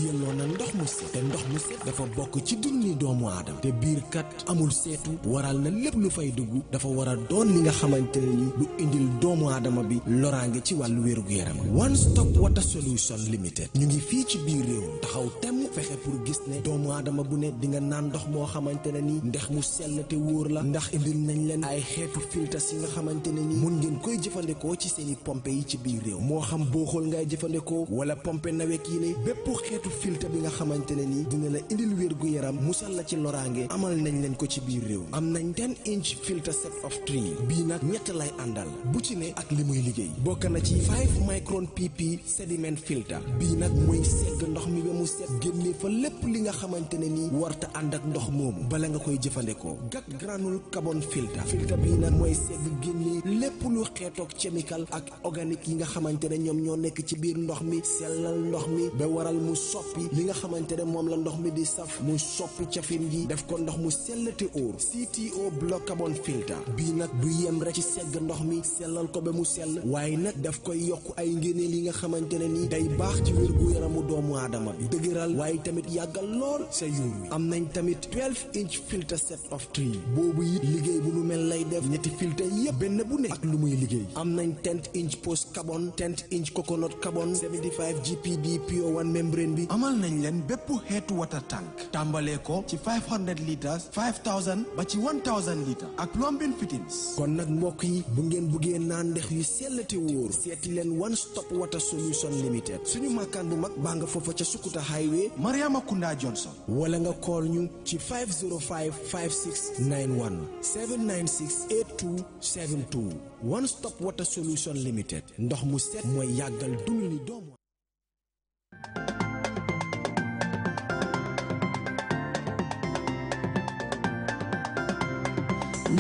yelloo na ndox mu set te ndox mu set dafa bokk ci dundu doomu aadama te biir kat amul seetu waral na lépp lu fay dugg dafa war a doon li nga xamante ne ni lu indil doomu aadama bi loraange ci wàllu wér-gu-yaram One Stop Water Solution Limited ñu ngi fii ci biir réew taxaw temm fexe pour gis ne doomu aadama bu ne di nga naan ndox moo xamante ne ni ndex mu sell te wóor la ndax indil nañ leen ay xeetu filtres yi nga xamante ne ni mun ngeen koy jëfandikoo ci seeni pompe yi ci biir réew moo xam booxool ngay jëfandikoo wala pompe nawek yi ne bépp xeetu filtre bi nga xamante ne ni dina la indil wér-gu-yaram musal la ci loraange amal nañ leen ko ci biir réew am nañ 10-inch filter set of 3 bii nag ñett lay àndal bu ci ne ak li muy liggéey bokk na ci 5 micron pp sediment filter bii nag mooy segg ndox mi ba mu set génne fa lépp li nga xamante ne ni warta ànd ak ndox moomu bala nga koy jëfandikoo gat granule carbon filter bii nag mooy segg génne lépp lu xeetoog chemical ak organique yi nga xamante ne ñoom ñoo nekk ci biir ndox mi sellal ndox mi ba waral mu soppi li nga xamante ne moom la ndox mi di saf mu soppi cafin gi def ko ndox mu sell te óor CTO block carbon filter bii nag du yem rek ci segg ndox mi sellal ko ba mu sell waaye nag daf koy yokk ay ngéneel yi nga xamante ne ni day baax ci wér-gu-yaramu doomu aadama bi dëgëral waaye tamit yàggal lool sa yuur wi am nañ tamit 12-inch filter set of 3 boobu it liggéey bu nu mel lay def ñetti filter yépp benn bu ne ak lu muy liggéey am nañ 10-inch post carbon 10-inch coconut carbon 75 GPD pure one membrane bi amal nañ leen bépp xeetu water tank tàmbalee ko ci 500 litres 5000 ba ci 1000 litres ak plumbing fittings kon nag mbokk yi bu ngeen buggee naan ndex yu sell te wóor seeti leen One Stop Water Solution Limited suñu makkaan bu mag baa nga foofa ca Sukuta Highway Mariama Kunda Johnson wala nga call ñu ci 505 5691 796 8272 One Stop Water Solution Limited ndox mu set mooy yàggal dund ni doomu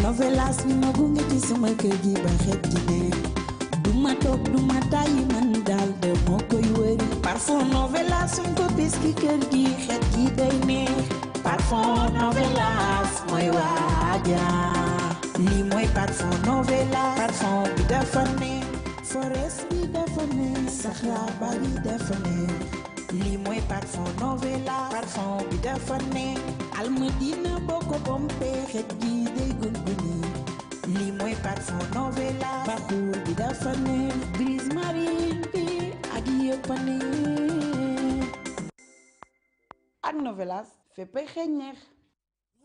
Novelas mi ma gunge ci sama kër gi ba xet gi ne duma toog duma tàyyi man daal de moo koy wëri parfum Novelas suñ ko bis ki kër gi xet gi day neex parfum Novelas mooy waaja lii mooy parfum Novelas parfum bi dafa neex forest bi dafa neex saxaar ba bi dafa neex lii mooy parfum Novelas parfum bi dafa neex almadina boo ko bompee xet gi day gunguni lii mooy parfum Novelas parfum bi dafa neex brise marine bi ak yëpp a neex ak Novelas féppay xeeñ neex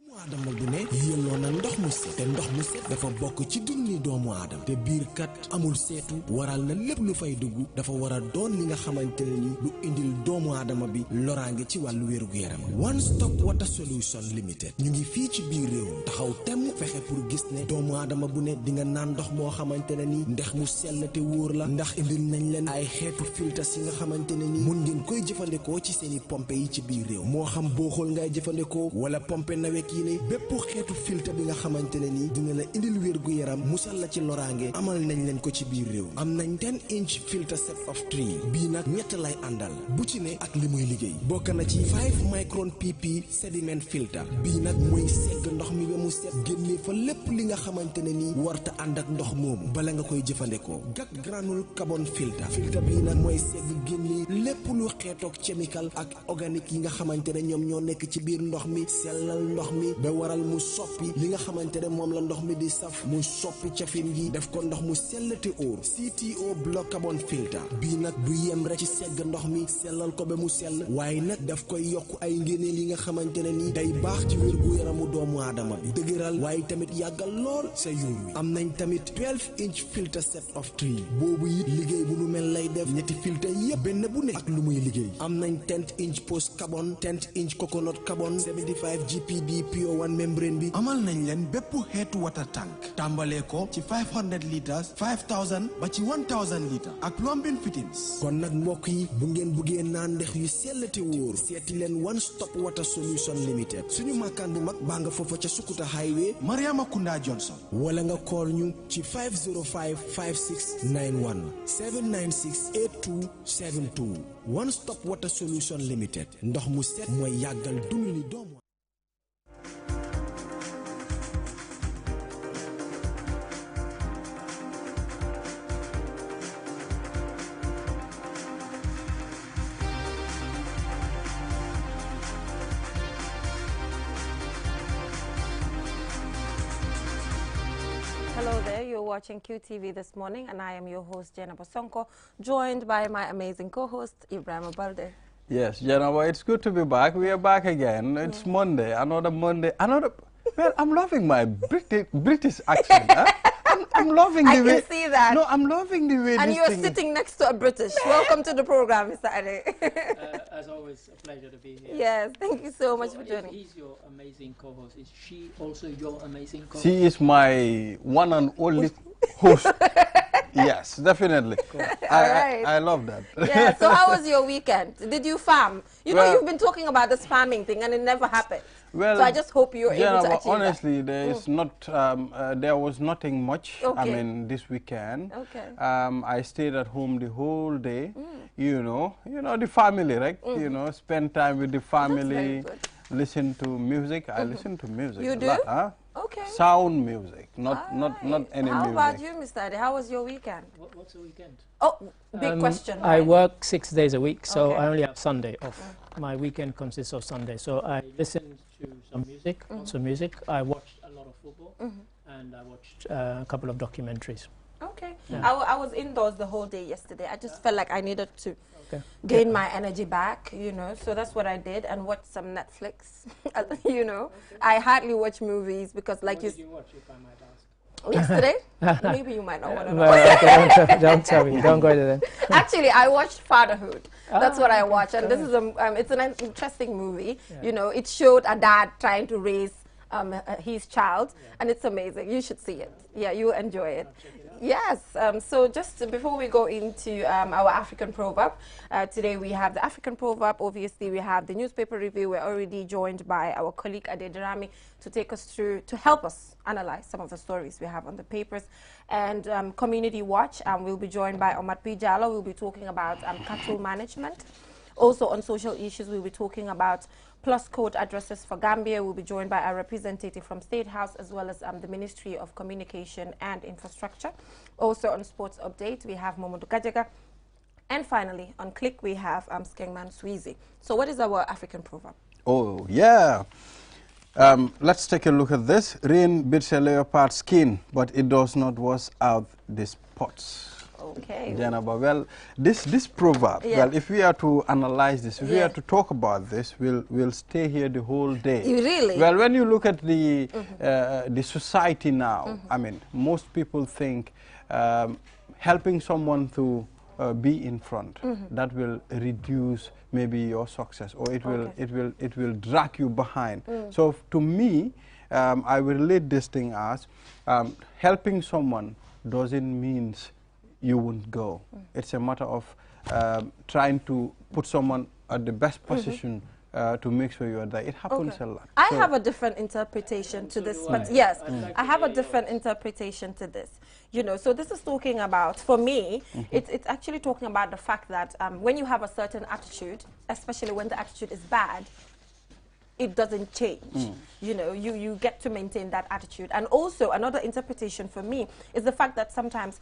doomu aadama bu ne yelloo na ndox mu set te ndox mu set dafa bokk ci dundu doomu aadama te biir kat amul seetu waral na lépp lu fay dugg dafa war a doon li nga xamante ne ni lu indil doomu aadama bi loraange ci wàllu wér-gu-yaram One Stop Water Solution Limited ñu ngi fii ci biir réew taxaw temm fexe pour gis ne doomu aadama bu ne di nga naan ndox moo xamante ne ni ndex mu sell te wóor la ndax indil nañ leen ay xeetu filtres yi nga xamante ne ni mun ngeen koy jëfandikoo ci seeni pompe yi ci biir réew moo xam booxool ngay jëfandikoo wala pompe nawek yi ne bépp xeetu filtre bi nga xamante ne ni dina la indil wér-gu-yaram musal la ci loraange amal nañ leen ko ci biir réew am nañ 10-inch filter set of 3 bii nag ñett lay àndal bu ci ne ak li muy liggéey bokk na ci 5 micron pp sediment filter bii nag mooy segg ndox mi ba mu set génne fa lépp li nga xamante ne ni warta ànd ak ndox moomu bala nga koy jëfandikoo gat granule carbon filter bii nag mooy segg génne lépp lu xeetoog chemical ak organique yi nga xamante ne ñoom ñoo nekk ci biir ndox mi sellal ndox mi ba waral mu soppi li nga xamante ne moom la ndox mi di saf mu soppi cafin gi def ko ndox mu sell te óor CTO block carbon filter bii nag du yem rek ci segg ndox mi sellal ko ba mu sell waaye nag daf koy yokk ay ngéneel yi nga xamante ne ni day baax ci wér-gu-yaramu doomu aadama bi dëgëral waaye tamit yàggal lool sa yuur wi am nañ tamit 12-inch filter set of 3 boobu it liggéey bu nu mel lay def ñetti filter yépp benn bu ne ak lu muy liggéey am nañ 10-inch post carbon 10-inch coconut carbon 75 GPD pure one membrane bi amal nañ leen bépp xeetu water tank tàmbalee ko ci 500 litres 5000 ba ci 1000 litres ak plumbing fittings kon nag mbokk yi bu ngeen buggee naan ndex yu sell te wóor seeti leen One Stop Water Solution Limited suñu makkaan bu mag baa nga foofa ca Sukuta Highway Mariama Kunda Johnson wala nga call ñu ci 505 5691 796 8272 One Stop Water Solution Limited ndox mu set mooy yàggal dund ni doomu Hello there, you're watching QTV this morning, and I am your host, Jenna Bosonko, joined by my amazing co-host, Ibrahim Balde. Yes, Jenna, it's good to be back. We are back again. It's Monday, another Monday, another... Well, I'm loving my British accent. Huh? I'm loving the way... I can see that. No, I'm loving the way And this you're thing sitting next to a British. Welcome to the program, Mr. Ade. As always, a pleasure to be here. Yes, thank you so much for If joining. he's your amazing co-host, is she also your amazing co-host? She is my one and only host. Yes, definitely. I love that. Yeah, so how was your weekend? Did you farm? You know, Well- you've been talking about this farming thing, and it never happened. Well, So I just hope you're Jenna, able to but achieve honestly, there is not. There was nothing much. I Okay. mean, this weekend. Okay. I stayed at home the whole day. You know the family, right? You know, spend time with the family. good. Listen to music. I listen to music. You a do? lot, huh? Okay. Sound music, not Alright. any How music. about you, Mr. Ade? How was your weekend? What's the weekend? Oh, big question. I right? work 6 days a week, so Okay. I only have Sunday off. My weekend consists of Sunday, so I listen to some music, some music. I watched a lot of football, and I watched a couple of documentaries. Okay. Yeah. I was indoors the whole day yesterday. I just felt like I needed to Okay. gain my energy back, you know. So that's what I did, and watch some Netflix. You know, I hardly watch movies because, like What did you watch, if I might ask? yesterday, maybe you might not want to know. Well, okay, don't tell me. Don't go there then. Actually, I watched Fatherhood. That's what I okay, watched, and this is it's an interesting movie. You know, it showed a dad trying to raise his child, and it's amazing. You should see it. Yeah, you will enjoy it. Yes. So just before we go into our African proverb, today we have the African proverb. Obviously, we have the newspaper review. We're already joined by our colleague Ade Durami to take us through, to help us analyze some of the stories we have on the papers. And Community Watch, we'll be joined by Omar P. Jallo. We'll be talking about cattle management. Also on social issues, we'll be talking about plus code addresses for Gambia. We'll be joined by a representative from State House, as well as the Ministry of Communication and Infrastructure. Also on sports update, we have Momodu Kajaga. And finally, on Click, we have Skengman Sweezy. So what is our African proverb? Oh yeah. Let's take a look at this. Rain beats a leopard's skin, but it does not wash out the spots. Okay. Jenna, but well, this proverb, Yeah. well, if we are to analyze this, if we Yeah. are to talk about this, we'll stay here the whole day. You really? Well, when you look at the society now, I mean, most people think helping someone to be in front, that will reduce maybe your success, or it will drag you behind. So to me, I will relate this thing as helping someone doesn't mean you won't go. It's a matter of trying to put someone at the best position to make sure you are there. It happens a lot. I So- have a different interpretation to this, do but I. yes, I'd like I to have a hear different interpretation to this. You know, so this is talking about, for me, it's actually talking about the fact that when you have a certain attitude, especially when the attitude is bad, it doesn't change. You know, you get to maintain that attitude. And also, another interpretation for me is the fact that sometimes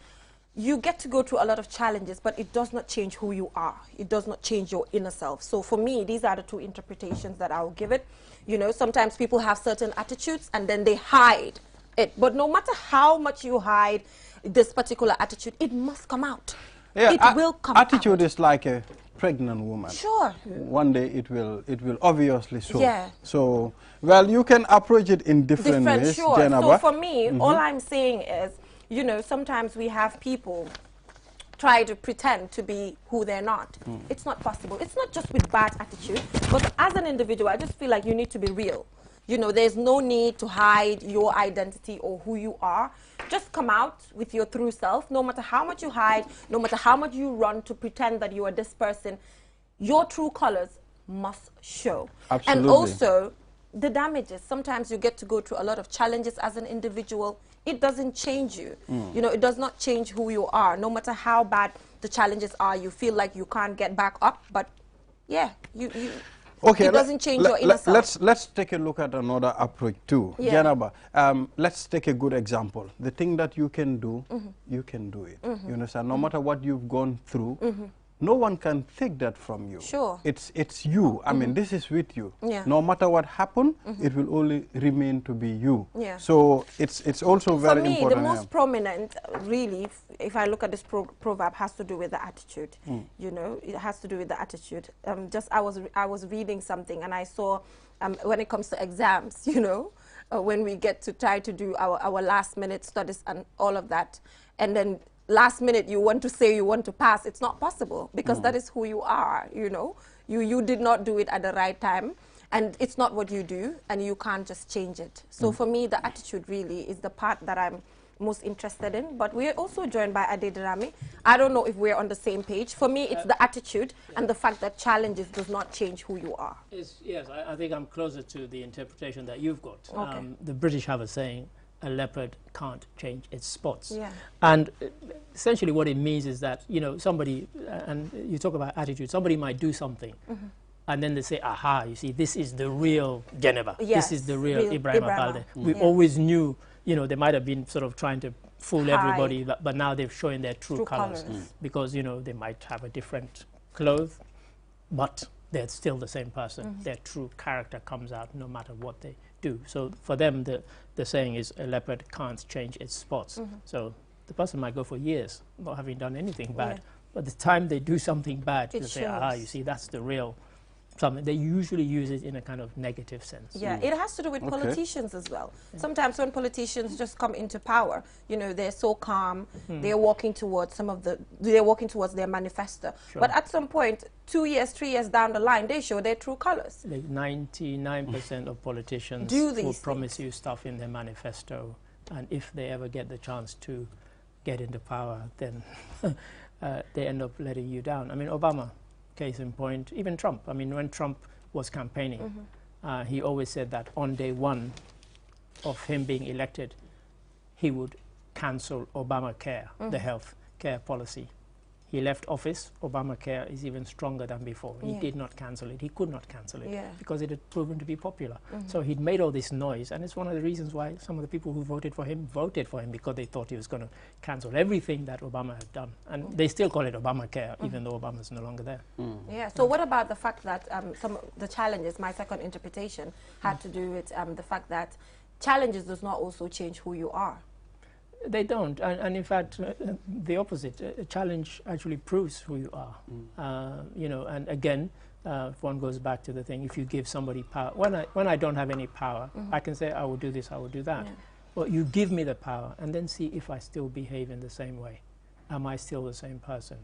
you get to go through a lot of challenges, but it does not change who you are. It does not change your inner self. So for me, these are the two interpretations that I'll give it. You know, sometimes people have certain attitudes and then they hide it. But no matter how much you hide this particular attitude, it must come out. Yeah, It will come out. attitude is like a pregnant woman. Sure. One day it will obviously show. Yeah. So, well, you can approach it in different ways, Sure. Jenna, So but- for me, all I'm saying is, you know, sometimes we have people try to pretend to be who they're not. It's not possible. It's not just with bad attitude, but as an individual, I just feel like you need to be real. You know, there's no need to hide your identity or who you are. Just come out with your true self. No matter how much you hide, no matter how much you run to pretend that you are this person, your true colors must show. Absolutely. And also, the damages. Sometimes you get to go through a lot of challenges as an individual. It doesn't change you. You know, it does not change who you are. No matter how bad the challenges are, you feel like you can't get back up. But yeah, Okay, it doesn't change your inner self. Let's take a look at another approach too. Yeah. Janaba, let's take a good example. The thing that you can do, you can do it. You understand? No matter what you've gone through, no one can take that from you. Sure. It's you. I mean, this is with you. Yeah. No matter what happened, it will only remain to be you. Yeah. So it's also very important. For me, the most prominent, really, if I look at this proverb, has to do with the attitude. You know, it has to do with the attitude. Just I was reading something, and I saw when it comes to exams, you know, when we get to try to do our last minute studies and all of that, and then last minute you want to say you want to pass, it's not possible, because that is who you are, you know. You did not do it at the right time, and it's not what you do, and you can't just change it. So for me, the attitude really is the part that I'm most interested in. But we're also joined by Adedrami. I don't know if we're on the same page. For me, it's the attitude and the fact that challenges does not change who you are. Yes, I think I'm closer to the interpretation that you've got. Okay. The British have a saying, a leopard can't change its spots. Yeah. And essentially what it means is that, you know, somebody, and you talk about attitude, somebody might do something, and then they say, aha, you see, this is the real Geneva. Yes, This is the real Ibrahim. Ibrahim Balde. We Yeah. always knew, you know, they might have been sort of trying to fool Hide. everybody, but now they've shown their true colors. colours. Because, you know, they might have a different clothes, but they're still the same person. Their true character comes out no matter what they do. So for them, the saying is, a leopard can't change its spots. So the person might go for years not having done anything bad. Yeah. But the time they do something bad, It they say, ah, shows. you see, that's the real something. They usually use it in a kind of negative sense. Yeah, it has to do with Okay. politicians as well. Sometimes when politicians just come into power, you know, they're so calm, they're walking towards they're walking towards their manifesto. Sure. But at some point, 2 years, 3 years down the line, they show their true colors. Like 99% of politicians Do will these promise you stuff in their manifesto, and if they ever get the chance to get into power, then they end up letting you down. I mean, Obama, case in point, even Trump. I mean, when Trump was campaigning, he always said that on day one of him being elected, he would cancel Obamacare, the health care policy. He left office, Obamacare is even stronger than before. He Yeah. did not cancel it. He could not cancel it Yeah. because it had proven to be popular. So he'd made all this noise, and it's one of the reasons why some of the people who voted for him because they thought he was going to cancel everything that Obama had done. And they still call it Obamacare, even though Obama's no longer there. Yeah. So what about the fact that some of the challenges, my second interpretation, had to do with the fact that challenges does not also change who you are. They don't, and in fact, the opposite. A challenge actually proves who you are. You know, and again, if one goes back to the thing, if you give somebody power, when I don't have any power, I can say I will do this, I will do that. Yeah. Well, you give me the power, and then see if I still behave in the same way. Am I still the same person?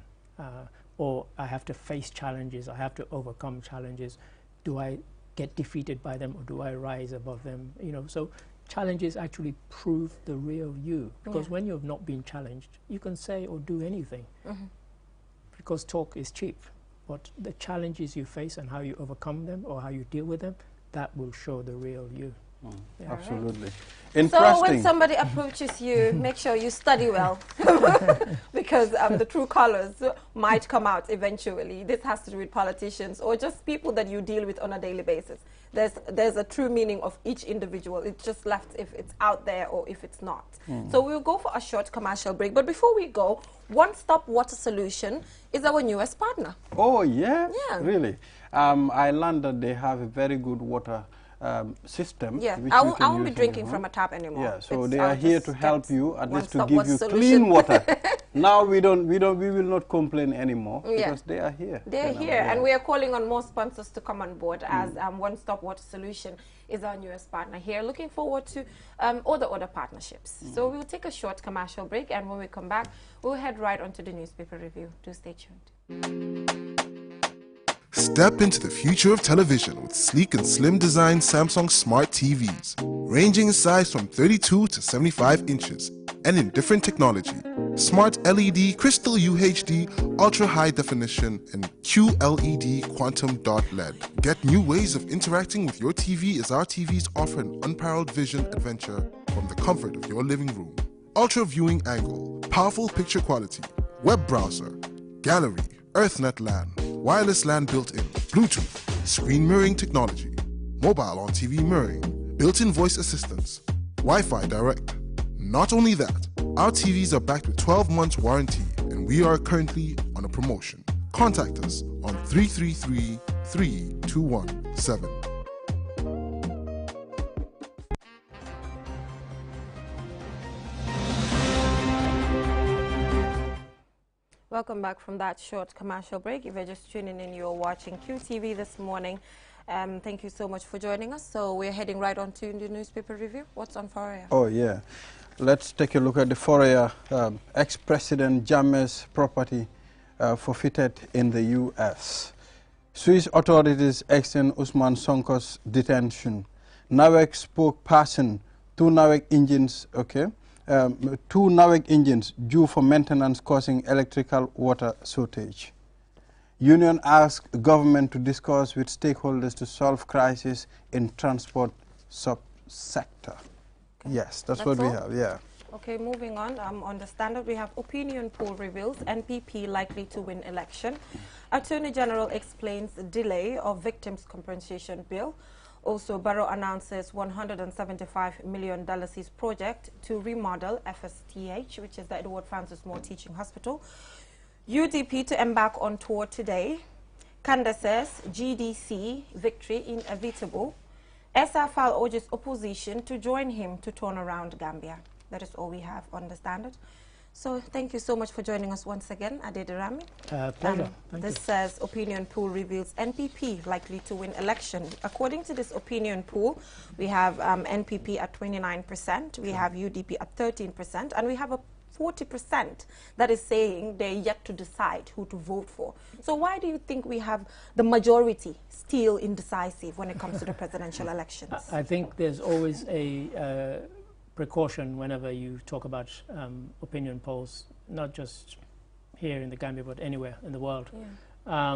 Or I have to face challenges, I have to overcome challenges. Do I get defeated by them, or do I rise above them? You know, so challenges actually prove the real you, because when you've not been challenged, you can say or do anything, because talk is cheap. But the challenges you face and how you overcome them or how you deal with them, that will show the real you. Yeah. Absolutely. So Interesting. when somebody approaches you, make sure you study well, because the true colors might come out eventually. This has to do with politicians or just people that you deal with on a daily basis. There's a true meaning of each individual. It's just left if it's out there or if it's not. So we'll go for a short commercial break. But before we go, One Stop Water Solution is our newest partner. Oh, yeah? Yeah. Really? I learned that they have a very good water system. Yeah, which I you won't can use be in drinking your from home. a tap anymore. Yeah, so It's- they I'll are here just to help get you, at One least to Stop give Water you Solution. clean water. Now we will not complain anymore, Yeah. because they are here. They're here, and we are calling on more sponsors to come on board as One Stop Water Solution is our newest partner here. Looking forward to other partnerships. So we'll take a short commercial break, and when we come back, we'll head right onto the newspaper review. Do stay tuned. Step into the future of television with sleek and slim design Samsung Smart TVs, ranging in size from 32 to 75 inches and in different technology. Smart LED, Crystal UHD, Ultra High Definition, and QLED Quantum Dot LED. Get new ways of interacting with your TV as our TVs offer an unparalleled vision adventure from the comfort of your living room. Ultra viewing angle, powerful picture quality, web browser, gallery, EarthNet LAN, wireless LAN built-in, Bluetooth, screen mirroring technology, mobile on TV mirroring, built-in voice assistance, Wi-Fi direct. Not only that, our TVs are backed with 12 months warranty, and we are currently on a promotion. Contact us on 333 3217. Welcome back from that short commercial break. If you're just tuning in, you're watching QTV this morning. Thank you so much for joining us. So we're heading right on to the newspaper review. What's on Foria? Oh, yeah. Let's take a look at the Foria. Ex-President Jammeh's property forfeited in the U.S. Swiss authorities extend Usman Sonko's detention. NAWEC spokesperson, two NAWEC engines due for maintenance causing electrical water shortage. Union asked government to discuss with stakeholders to solve crisis in transport subsector. Okay. Yes, that's what we have, yeah. Okay, moving on. On the Standard, we have opinion poll reveals NPP likely to win election. Attorney General explains delay of victims' compensation bill. Also, Barrow announces $175 million project to remodel FSTH, which is the Edward Francis Moore Teaching Hospital. UDP to embark on tour today. Kanda says GDC victory inevitable. SFL urges opposition to join him to turn around Gambia. That is all we have on the Standard. So thank you so much for joining us once again, Adedarami. Pleasure. This says opinion poll reveals NPP likely to win election. According to this opinion poll, we have NPP at 29%, we have UDP at 13%, and we have a 40% that is saying they're yet to decide who to vote for. So why do you think we have the majority still indecisive when it comes to the presidential elections? I think there's always a precaution whenever you talk about opinion polls, not just here in the Gambia, but anywhere in the world. Yeah.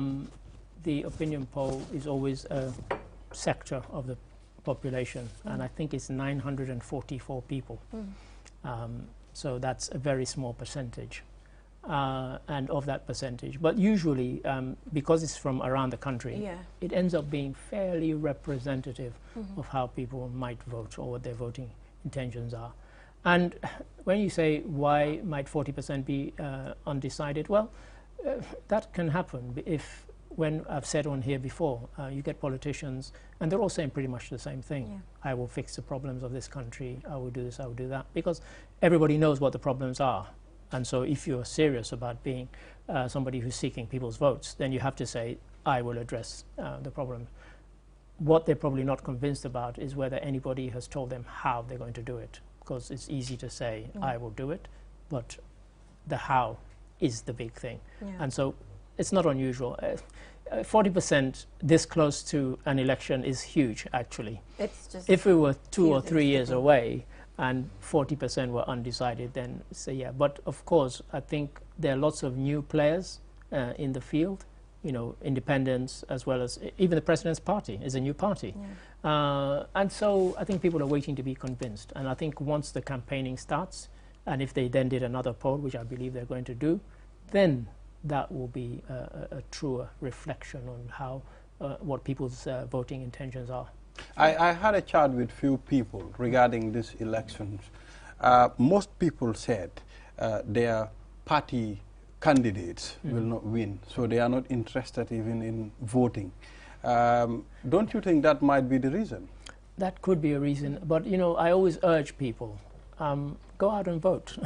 The opinion poll is always a sector of the population, and I think it's 944 people. So that's a very small percentage. And of that percentage, but usually because it's from around the country, it ends up being fairly representative of how people might vote or what their voting intentions are. And when you say why might 40% be undecided, well, that can happen if, when I've said on here before, you get politicians and they're all saying pretty much the same thing. Yeah. I will fix the problems of this country, I will do this, I will do that, because everybody knows what the problems are. And so if you're serious about being somebody who's seeking people's votes, then you have to say, I will address the problem. What they're probably not convinced about is whether anybody has told them how they're going to do it. Because it's easy to say, I will do it, but the how is the big thing. Yeah. And so it's not unusual. 40% this close to an election is huge, actually. It's just if we were 2 or 3 years away and 40% were undecided, then say yeah. But of course, I think there are lots of new players in the field. You know, independents, as well as even the president's party is a new party. Yeah. And so I think people are waiting to be convinced. And I think once the campaigning starts, and if they then did another poll, which I believe they're going to do, then that will be a truer reflection on how, what people's voting intentions are. I had a chat with few people regarding these elections. Most people said their party candidates will not win, so they are not interested even in voting. Don't you think that might be the reason? That could be a reason, but you know, I always urge people, go out and vote.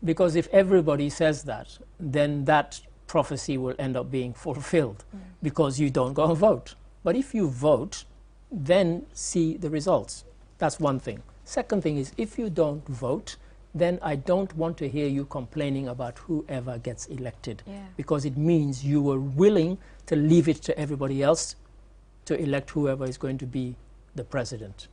Because if everybody says that, then that prophecy will end up being fulfilled because you don't go and vote. But if you vote, then see the results. That's one thing. Second thing is, if you don't vote, then I don't want to hear you complaining about whoever gets elected, because it means you were willing to leave it to everybody else to elect whoever is going to be the president.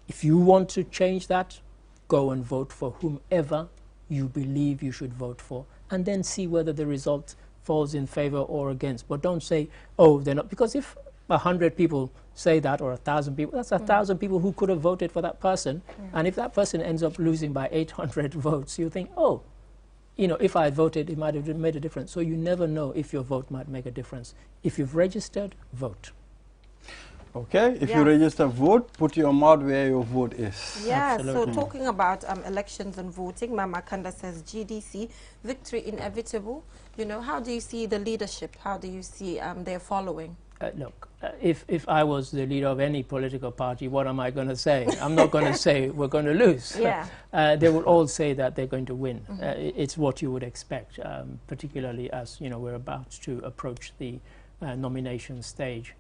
If you want to change that, go and vote for whomever you believe you should vote for, and then see whether the result falls in favor or against. But don't say, oh, they're not, because if 100 people say that, or 1,000 people, that's 1,000 people who could have voted for that person. And if that person ends up losing by 800 votes, you think, oh, you know, if I voted, it might have made a difference. So you never know if your vote might make a difference. If you've registered, vote. Okay, if Yeah. you register vote, put your mouth where your vote is. Yeah, Absolutely. so talking about elections and voting, Mama Kanda says GDC, victory inevitable. You know, how do you see the leadership? How do you see their following? Look, if I was the leader of any political party, what am I going to say? I'm not going to say we're going to lose. Yeah. They will all say that they're going to win. It's what you would expect, particularly as we're about to approach the nomination stage.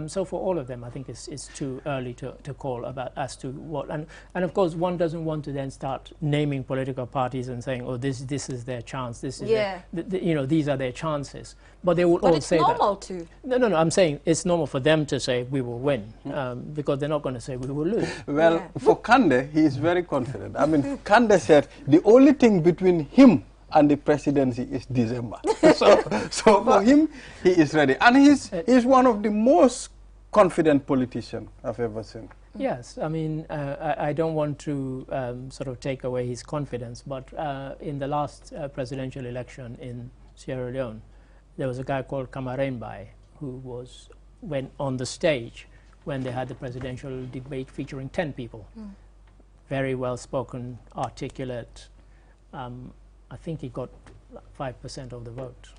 So for all of them, I think it's too early to call about as to what. And of course, one doesn't want to then start naming political parties and saying, oh, this is their chance. This is Yeah. these are their chances. But they will But all it's say that. normal to. No, I'm saying it's normal for them to say we will win because they're not going to say we will lose. Well, Yeah. for Kande, he is very confident. I mean, Kande said the only thing between him and the presidency is December. so for him, he is ready. And he's one of the most confident politicians I've ever seen. Yes, I mean, I don't want to sort of take away his confidence, but in the last presidential election in Sierra Leone, there was a guy called Kamarembai who went on the stage when they had the presidential debate featuring 10 people. Very well spoken, articulate. I think he got 5% of the vote.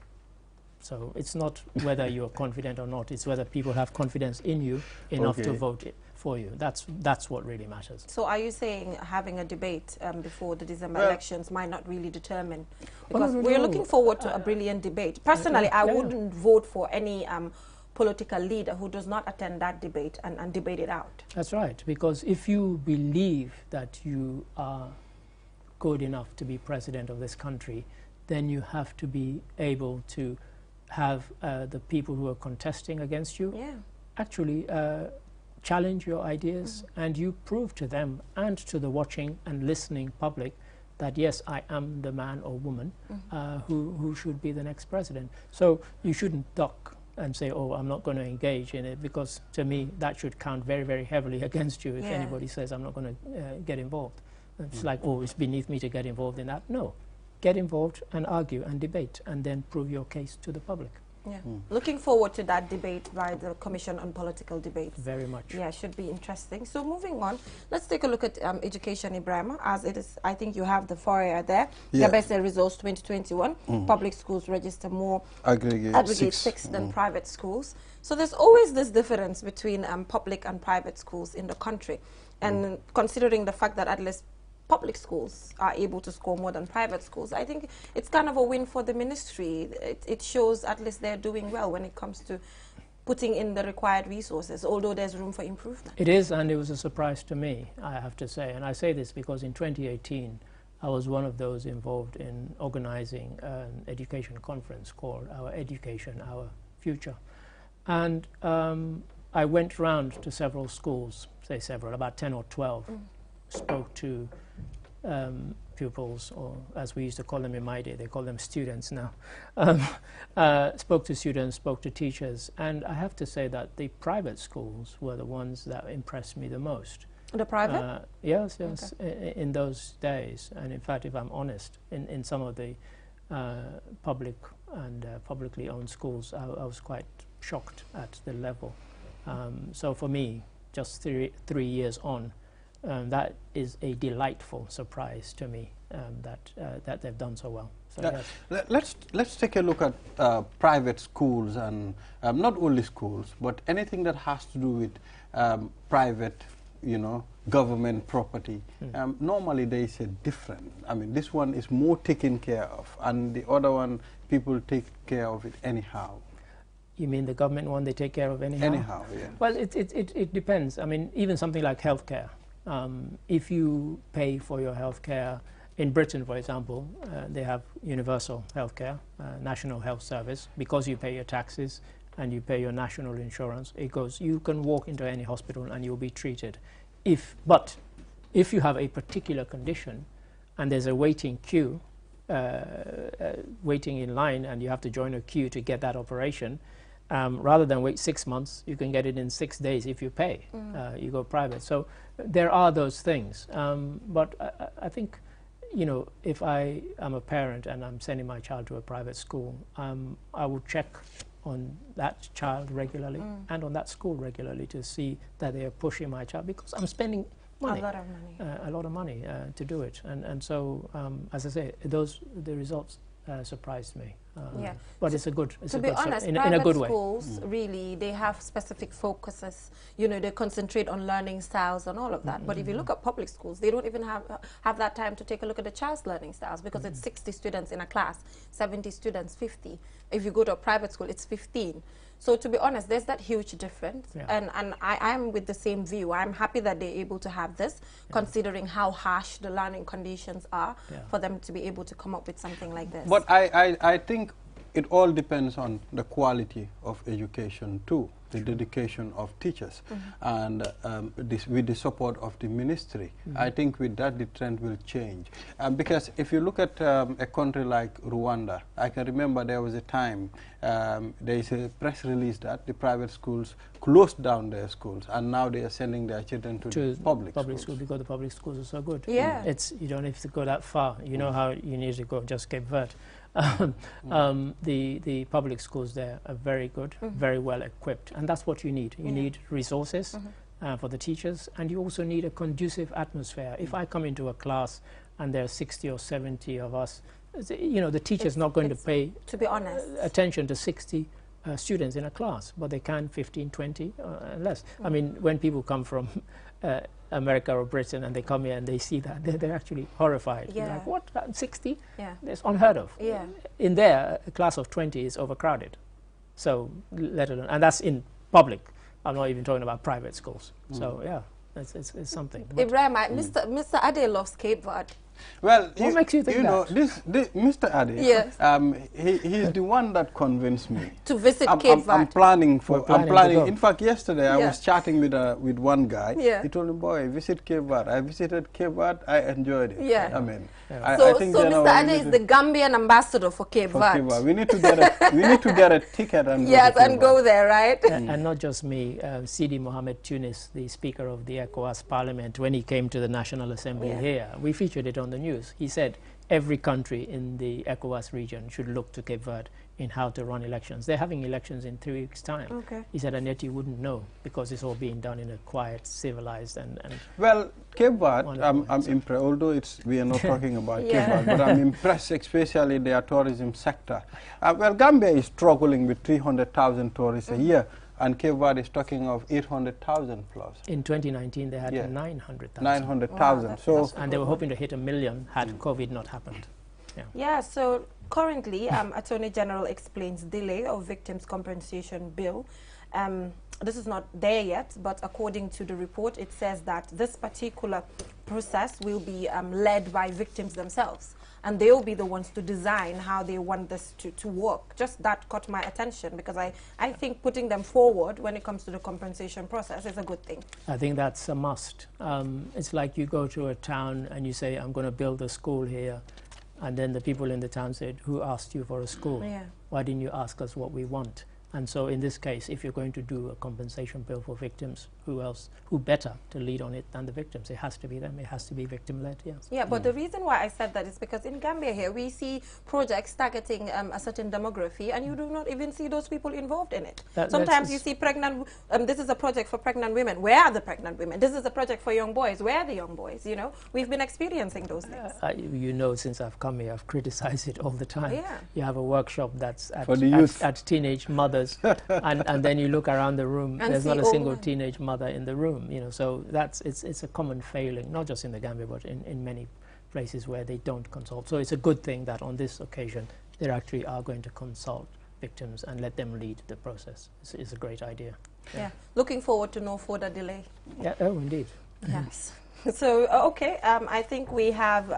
So it's not whether you're confident or not, it's whether people have confidence in you enough to Okay. vote for you. That's what really matters. So are you saying having a debate before the December Well- elections might not really determine? Oh, Because no, we're no. looking forward to a brilliant debate. Personally, I yeah. wouldn't vote for any political leader who does not attend that debate and debate it out. That's right, because if you believe that you are good enough to be president of this country, then you have to be able to have the people who are contesting against you Yeah. actually challenge your ideas, and you prove to them and to the watching and listening public that yes, I am the man or woman who should be the next president. So you shouldn't duck and say, oh, I'm not going to engage in it, because to me that should count very, very heavily against you if Yeah. anybody says I'm not going to get involved. It's like, oh, it's beneath me to get involved in that. No, get involved and argue and debate and then prove your case to the public. Yeah. Looking forward to that debate by the Commission on Political Debates. Very much. Yeah, should be interesting. So moving on, let's take a look at education, Ibrahima, as it is. I think you have the foyer there. Yeah. Gabese results 2021. Public schools register more Aggregate six than private schools. So there's always this difference between public and private schools in the country. And considering the fact that at least public schools are able to score more than private schools, I think it's kind of a win for the ministry. It shows at least they're doing well when it comes to putting in the required resources, although there's room for improvement. It is, and it was a surprise to me, I have to say. And I say this because in 2018, I was one of those involved in organizing an education conference called Our Education, Our Future. And I went round to several schools, say several, about 10 or 12, spoke to pupils, or as we used to call them in my day, they call them students now. Spoke to students, spoke to teachers, and I have to say that the private schools were the ones that impressed me the most. The private? Yes, in those days. And in fact, if I'm honest, in some of the public and publicly owned schools, I was quite shocked at the level. So for me, just 3 years on, that is a delightful surprise to me that they've done so well. So yes. Let's take a look at private schools, and not only schools, but anything that has to do with private, government property. Normally there is a difference. I mean, this one is more taken care of, and the other one, people take care of it anyhow. You mean the government one they take care of anyhow? Anyhow, yeah. Well, it depends. I mean, even something like healthcare. If you pay for your healthcare, in Britain, for example, they have universal healthcare, national health service. Because you pay your taxes and you pay your national insurance, it goes, you can walk into any hospital and you'll be treated. But if you have a particular condition and there's a waiting queue, waiting in line, and you have to join a queue to get that operation, rather than wait 6 months, you can get it in 6 days if you pay. You go private. So there are those things. But I think, if I am a parent and I'm sending my child to a private school, I will check on that child regularly and on that school regularly to see that they are pushing my child, because I'm spending money, A lot of money. a lot of money to do it, and so as I say, the results surprised me. Yeah. But it's a good, To be honest, in a private good way. schools really, they have specific focuses. You know, they concentrate on learning styles and all of that. But if you look at public schools, they don't even have that time to take a look at the child's learning styles, because it's 60 students in a class, 70 students, 50. If you go to a private school, it's 15. So to be honest, there's that huge difference. Yeah. And I'm with the same view. I'm happy that they're able to have this, considering how harsh the learning conditions are, for them to be able to come up with something like this. But I think it all depends on the quality of education too, the dedication of teachers, and with the support of the ministry. I think with that the trend will change. Because if you look at a country like Rwanda, I can remember there was a time, there is a press release that the private schools closed down their schools, and now they are sending their children to the public schools. Because the public schools are so good. Yeah. You don't have to go that far. You know how you need to go, just Cape Verde. The public schools there are very good, very well equipped, and that's what you need. You need resources for the teachers, and you also need a conducive atmosphere. If I come into a class and there are 60 or 70 of us, you know, the teacher's not going to pay, to be honest, attention to 60 students in a class, but they can 15, 20 less. I mean, when people come from America or Britain and they come here and they see that, they're actually horrified. Yeah. Like, what, 60? Yeah. That's unheard of. Yeah. In there, a class of 20 is overcrowded. So, let alone, and that's in public. I'm not even talking about private schools. So, yeah, it's something. But Ibrahim, Mr. Ade loves Cape Verde. Well, what makes you think know, that? this Mr. Ade, Yes. he's the one that convinced me To visit I'm, Cape I'm, Verde. I'm planning We're planning to go. In fact, yesterday I Yeah. was chatting with one guy. Yeah. He told me, "Boy, visit Cape Verde." I visited Cape Verde. I enjoyed it. Yeah. I mean, Yeah. So, I think so then Mr. Ade is the Gambian ambassador for Cape for Verde. Cape Verde. We need to get a ticket and Yes, go to and Cape go Verde. there, right? And not just me, Sidi Mohamed Tunis, the Speaker of the ECOWAS Parliament, when he came to the National Assembly here, we featured it on the news. He said every country in the ECOWAS region should look to Cape Verde in how to run elections. They're having elections in 3 weeks' time. Okay. He said, and yet you wouldn't know, because it's all being done in a quiet, civilized and Well, Cape Verde, Wonderful. I'm impressed, although we are not talking about Yeah. Cape Verde, but I'm impressed, especially their tourism sector. Well, Gambia is struggling with 300,000 tourists a year, and Cape Verde is talking of 800,000 plus. in 2019 they had Yeah. 900,000. 900,000. Wow, So And they were hoping to hit 1 million had COVID not happened. Yeah, so currently, Attorney General explains delay of victims' compensation bill. This is not there yet, but according to the report, it says that this particular process will be led by victims themselves. And they'll be the ones to design how they want this to work. Just that caught my attention, because I think putting them forward when it comes to the compensation process is a good thing. I think that's a must. It's like you go to a town and you say, I'm going to build a school here. And then the people in the town said, who asked you for a school? Yeah. Why didn't you ask us what we want? And so in this case, if you're going to do a compensation bill for victims, who better to lead on it than the victims? It has to be them. It has to be victim-led, yes. Yeah, but the reason why I said that is because in Gambia here, we see projects targeting a certain demography, and you do not even see those people involved in it. Sometimes you see pregnant, this is a project for pregnant women. Where are the pregnant women? This is a project for young boys. Where are the young boys? You know, we've been experiencing those things. You know, since I've come here, I've criticized it all the time. Yeah. You have a workshop that's For the youth. at teenage mothers, and then you look around the room, And there's see not a old single men. teenage mother in the room, you know, so it's a common failing, not just in the Gambia, but in many places where they don't consult. So it's a good thing that on this occasion, they actually are going to consult victims and let them lead the process. It's a great idea. Yeah. Looking forward to no further delay. Yeah, oh, indeed. Yes. So, okay, I think we have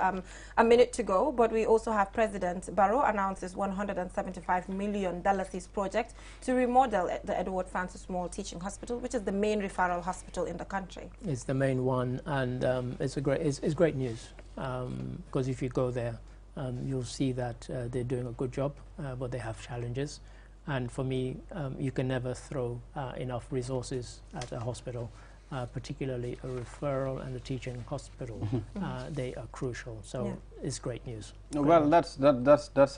a minute to go, but we also have President Barrow announces $175 million project to remodel the Edward Francis Small Teaching Hospital, which is the main referral hospital in the country. It's the main one, and it's great news, because if you go there, you'll see that they're doing a good job, but they have challenges. And for me, you can never throw enough resources at a hospital particularly a referral and the teaching hospital, they are crucial. So it's great news. Well, that's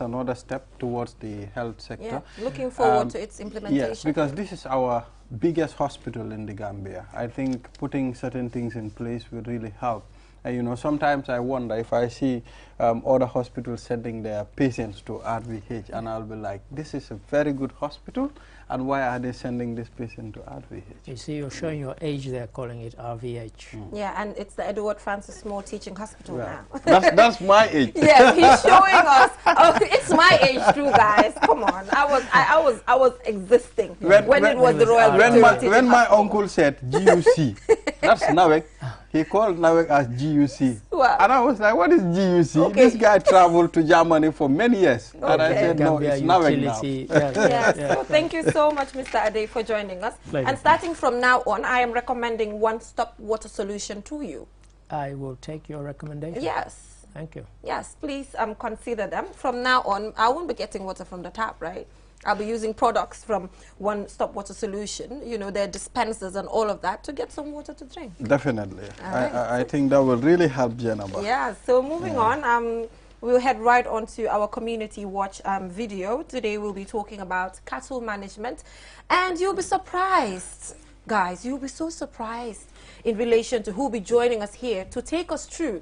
another step towards the health sector. Yeah, looking forward to its implementation. Yes, because this is our biggest hospital in the Gambia. I think putting certain things in place will really help. You know, sometimes I wonder if I see other hospitals sending their patients to RVH, and I'll be like, this is a very good hospital, and why are they sending this patient to RVH? You see, you're showing your age there, calling it RVH. Yeah, and it's the Edward Francis Moore Teaching Hospital now. That's my age. Yes, he's showing us. Oh, it's my age too, guys. Come on, I was existing when it was the Royal Victoria Teaching When my Hospital. uncle said GUC, that's Nawek. He called Nawek as GUC. Wow. And I was like, what is GUC? Okay. This guy traveled to Germany for many years. And I said, no, Gambia it's Nawek now. utility. Yes, so thank you so much, Mr. Ade, for joining us. Pleasure. And starting from now on, I am recommending one-stop water solution to you. I will take your recommendation. Yes. Thank you. Yes, please consider them. From now on, I won't be getting water from the tap, right? I'll be using products from One Stop Water Solution, you know, their dispensers and all of that to get some water to drink. Definitely. Right. I think that will really help Jenaba. Yeah, so moving on, we'll head right on to our Community Watch video. Today we'll be talking about cattle management, and you'll be surprised, guys, you'll be so surprised in relation to who'll be joining us here to take us through,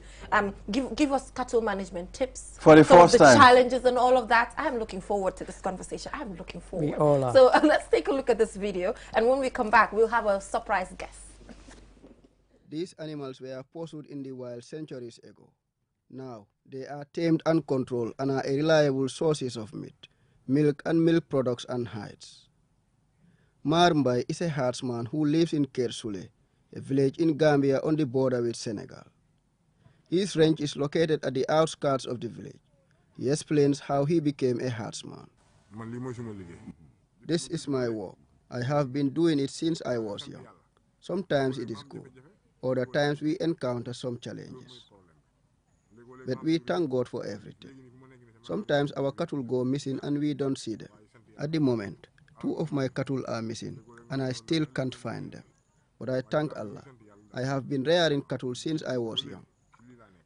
give us cattle management tips. For the first some of time. the challenges and all of that. I'm looking forward to this conversation. I'm looking forward. We all are. So let's take a look at this video, and when we come back, we'll have a surprise guest. These animals were pursued in the wild centuries ago. Now, they are tamed and controlled and are a reliable sources of meat, milk and milk products and hides. Marmbai is a herdsman who lives in Kersule, a village in Gambia on the border with Senegal. His ranch is located at the outskirts of the village. He explains how he became a herdsman. This is my work. I have been doing it since I was young. Sometimes it is good. Other times we encounter some challenges. But we thank God for everything. Sometimes our cattle go missing and we don't see them. At the moment, 2 of my cattle are missing and I still can't find them. But I thank Allah. I have been rearing cattle since I was young.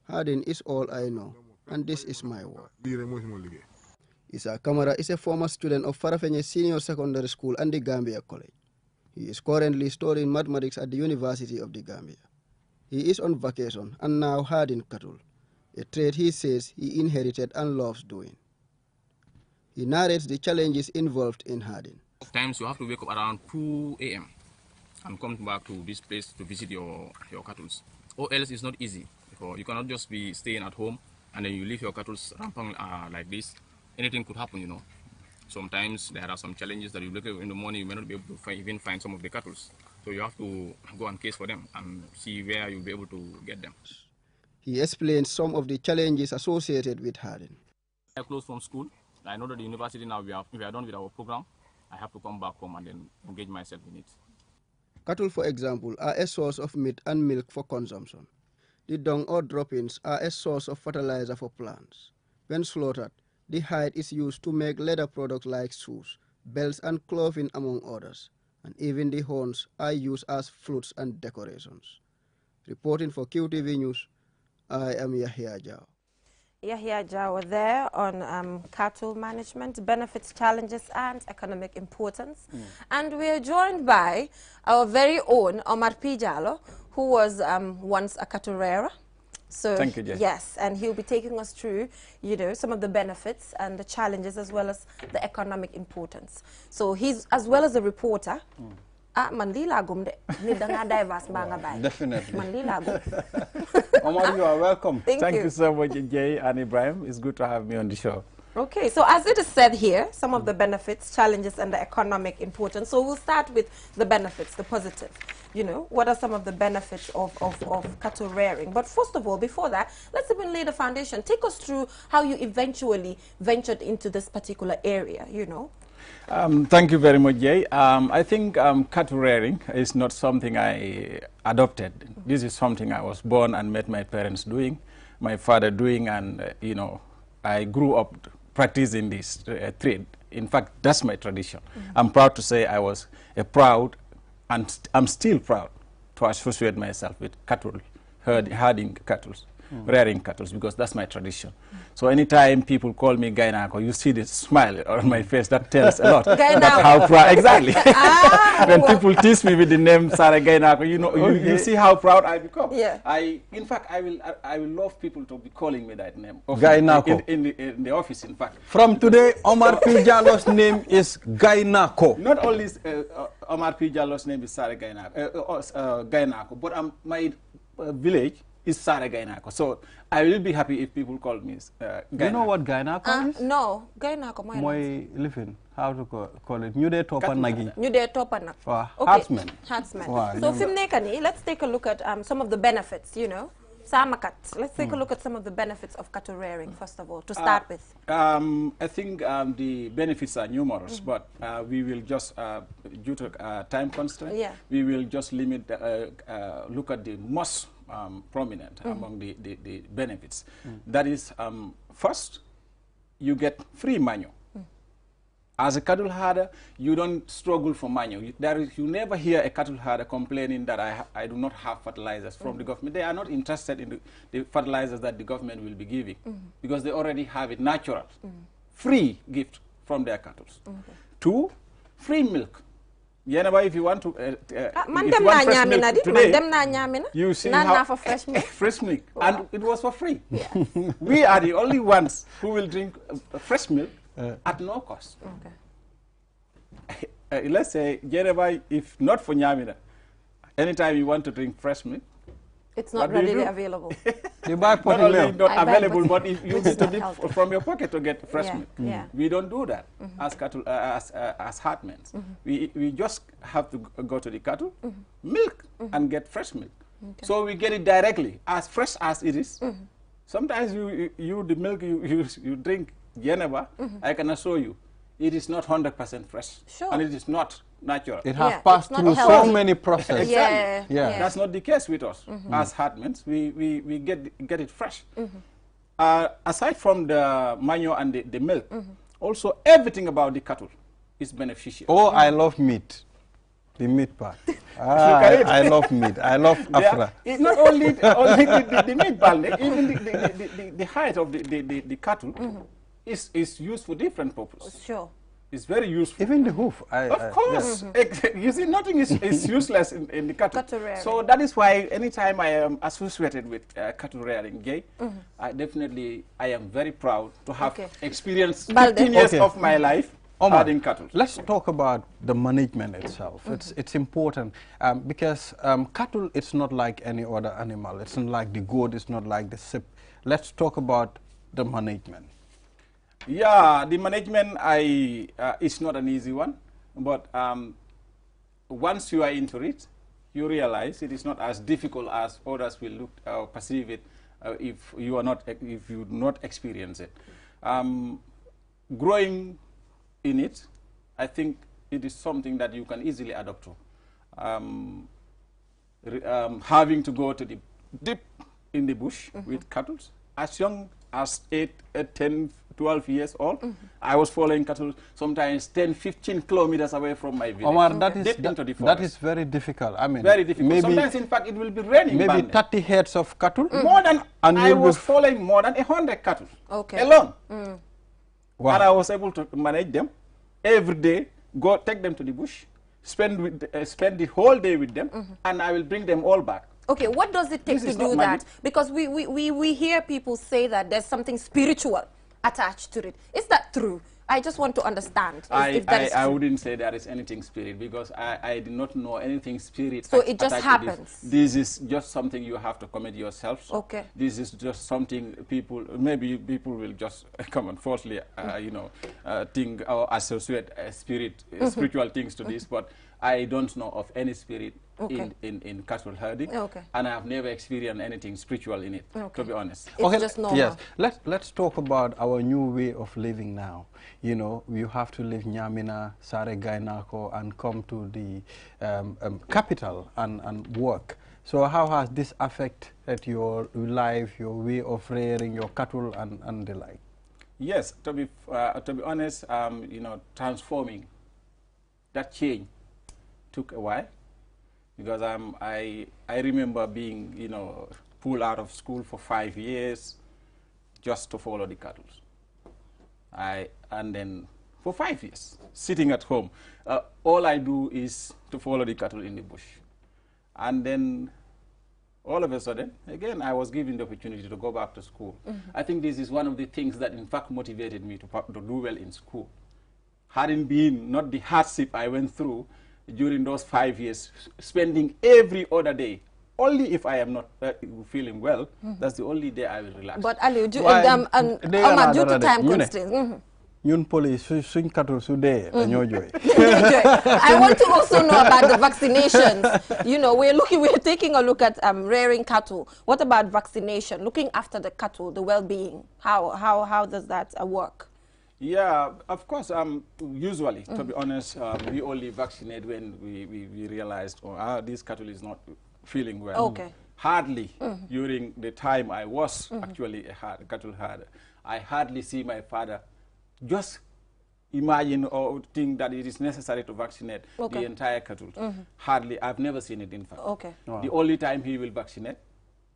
Herding is all I know, and this is my work. Isa Kamara is a former student of Farafenye Senior Secondary School and the Gambia College. He is currently studying mathematics at the University of the Gambia. He is on vacation and now herding cattle, a trade he says he inherited and loves doing. He narrates the challenges involved in herding. Sometimes you have to wake up around 2 a.m. and come back to this place to visit your cattle. Or else it's not easy. You cannot just be staying at home and then you leave your cattle rampant like this. Anything could happen, you know. Sometimes there are some challenges that you look at in the morning, you may not be able to even find some of the cattle. So you have to go and case for them and see where you'll be able to get them. He explains some of the challenges associated with herding. I close from school. I know that the university now, we are done with our program. I have to come back home and then engage myself in it. Cattle, for example, are a source of meat and milk for consumption. The dung or droppings are a source of fertilizer for plants. When slaughtered, the hide is used to make leather products like shoes, belts and clothing among others. And even the horns are used as fruits and decorations. Reporting for QTV News, I am Yahya Jao. Yahya Jao there on cattle management, benefits, challenges, and economic importance. And we are joined by our very own Omar Pijalo, who was once a cattle rearer. So Thank you, Jay. yes, and he'll be taking us through, you know, some of the benefits and the challenges as well as the economic importance. So he's as well as a reporter. Man li la gum de ni da nga diverse ba nga bay. Definitely. Man li la gum. Omar, you are welcome. Thank you so much, Jay and Ibrahim. It's good to have me on the show. Okay, so as it is said here, some of the benefits, challenges, and the economic importance. So we'll start with the benefits, the positive. You know, what are some of the benefits of cattle rearing? But first of all, before that, let's even lay the foundation. Take us through how you eventually ventured into this particular area, you know. Thank you very much, Jay. I think cattle rearing is not something I adopted. This is something I was born and met my parents doing, my father doing, and, you know, I grew up practicing this trade. In fact, that's my tradition. I'm proud to say I was a proud, and I'm still proud to to associate myself with cattle, herding cattle, rearing cattle, because that's my tradition. So anytime people call me Gainako, you see this smile on my face. That tells a lot. That's how proud, exactly. When people tease me with the name Sarah Gainako, you know, you see how proud I become. Yeah. In fact, I will love people to be calling me that name. Gainako. In the office, in fact. From today, Omar P. Jallo's name is Gainako. Not only Omar P. Jallo's name is Sarah Gainako, Gainako, but my village is Sarah Gainako. So I will be happy if people call me Gainako. Do you know what Gainako is? No, Gainako. My living, how to call it? New Day Topa Nagi. New Day Topa Nagi. Herdsmen. Herdsmen. Wow, So Fimnekani, let's take a look at some of the benefits, you know. Samakat. Let's take a look at some of the benefits of cattle rearing, first of all, to start with. I think the benefits are numerous, but we will just, due to time constraint, we will just limit, look at the most prominent among the benefits. That is, first, you get free manure. As a cattle herder, you don't struggle for manure. You never hear a cattle herder complaining that I do not have fertilizers from the government. They are not interested in the fertilizers that the government will be giving because they already have it natural, free gift from their cattle. Two, free milk. If you want to, you see how fresh milk. Fresh milk, and it was for free. Yeah. We are the only ones who will drink fresh milk at no cost. Let's say, if not for Nyamina, anytime you want to drink fresh milk, it's not readily available. You buy not only not available, but if you need to dip from your pocket to get fresh milk. We don't do that as cattle, as herdmen. We just have to go to the cattle, milk, and get fresh milk. So we get it directly, as fresh as it is. Sometimes the milk you drink, Geneva, I can assure you, it is not 100% fresh, and it is not natural. It has passed through so many processes. Exactly. That's not the case with us as herdmen. We get it fresh. Aside from the manure and the milk, also everything about the cattle is beneficial. Oh, I love meat. The meat part. I love meat. I love Afra. It's not only the meat part, even the height of the cattle is used for different purposes. Sure. It's very useful. Even the hoof. Of course. You see, nothing is useless in the cattle. So that is why anytime I am associated with cattle rearing, I am very proud to have experienced 15 years of my life herding cattle. Let's talk about the management itself. It's important because cattle, it's not like any other animal. It's not like the goat, it's not like the sheep. Let's talk about the management. Yeah, the management is not an easy one, but once you are into it, you realize it is not as difficult as others will perceive it if you do not experience it. Growing in it, I think it is something that you can easily adapt to. Having to go to the deep in the bush with cattle, as young as 8, 10, 12 years old, I was following cattle sometimes 10, 15 kilometers away from my village. Omar, that is very difficult. I mean, very difficult. Sometimes, in fact, it will be raining. Maybe 30 heads of cattle. More than, and I was following more than 100 cattle alone. Wow. And I was able to manage them every day, take them to the bush, spend the whole day with them, and I will bring them all back. Okay, what does it take to do that? Because we hear people say that there's something spiritual attached to it. Is that true? I just want to understand if that is true. I wouldn't say there is anything spirit because I did not know anything spirit. So it just happens. This is just something you have to commit yourself. Okay. This is just something maybe people will just come and falsely, think or associate spiritual things to this, but I don't know of any spirit in cattle herding, and I have never experienced anything spiritual in it, to be honest. It's just normal. Yes, let's talk about our new way of living now. You know, you have to leave Nyamina, Sare Gainako, and come to the capital and work. So how has this affected your life, your way of rearing your cattle and the like? Yes, to be honest, transforming that change took a while. because I remember being, you know, pulled out of school for 5 years just to follow the cattle. And then for 5 years, sitting at home, all I do is to follow the cattle in the bush. And then all of a sudden, again, I was given the opportunity to go back to school. I think this is one of the things that, in fact, motivated me to do well in school. Hadn't been not the hardship I went through during those 5 years, spending every other day. Only if I am not feeling well, that's the only day I will relax. But Ali, Omar, due to time constraints. Ñun police suñ katul su dee dañoo jooy. I want to also know about the vaccinations. You know, we're taking a look at rearing cattle. What about vaccination? Looking after the cattle, the well-being. How does that work? Yeah, of course. Usually, to be honest, we only vaccinate when we realized, this cattle is not feeling well. Okay. Hardly during the time I was actually a cattle herder, I hardly see my father just imagine or think that it is necessary to vaccinate the entire cattle. Hardly. I've never seen it, in fact. Okay. Wow. The only time he will vaccinate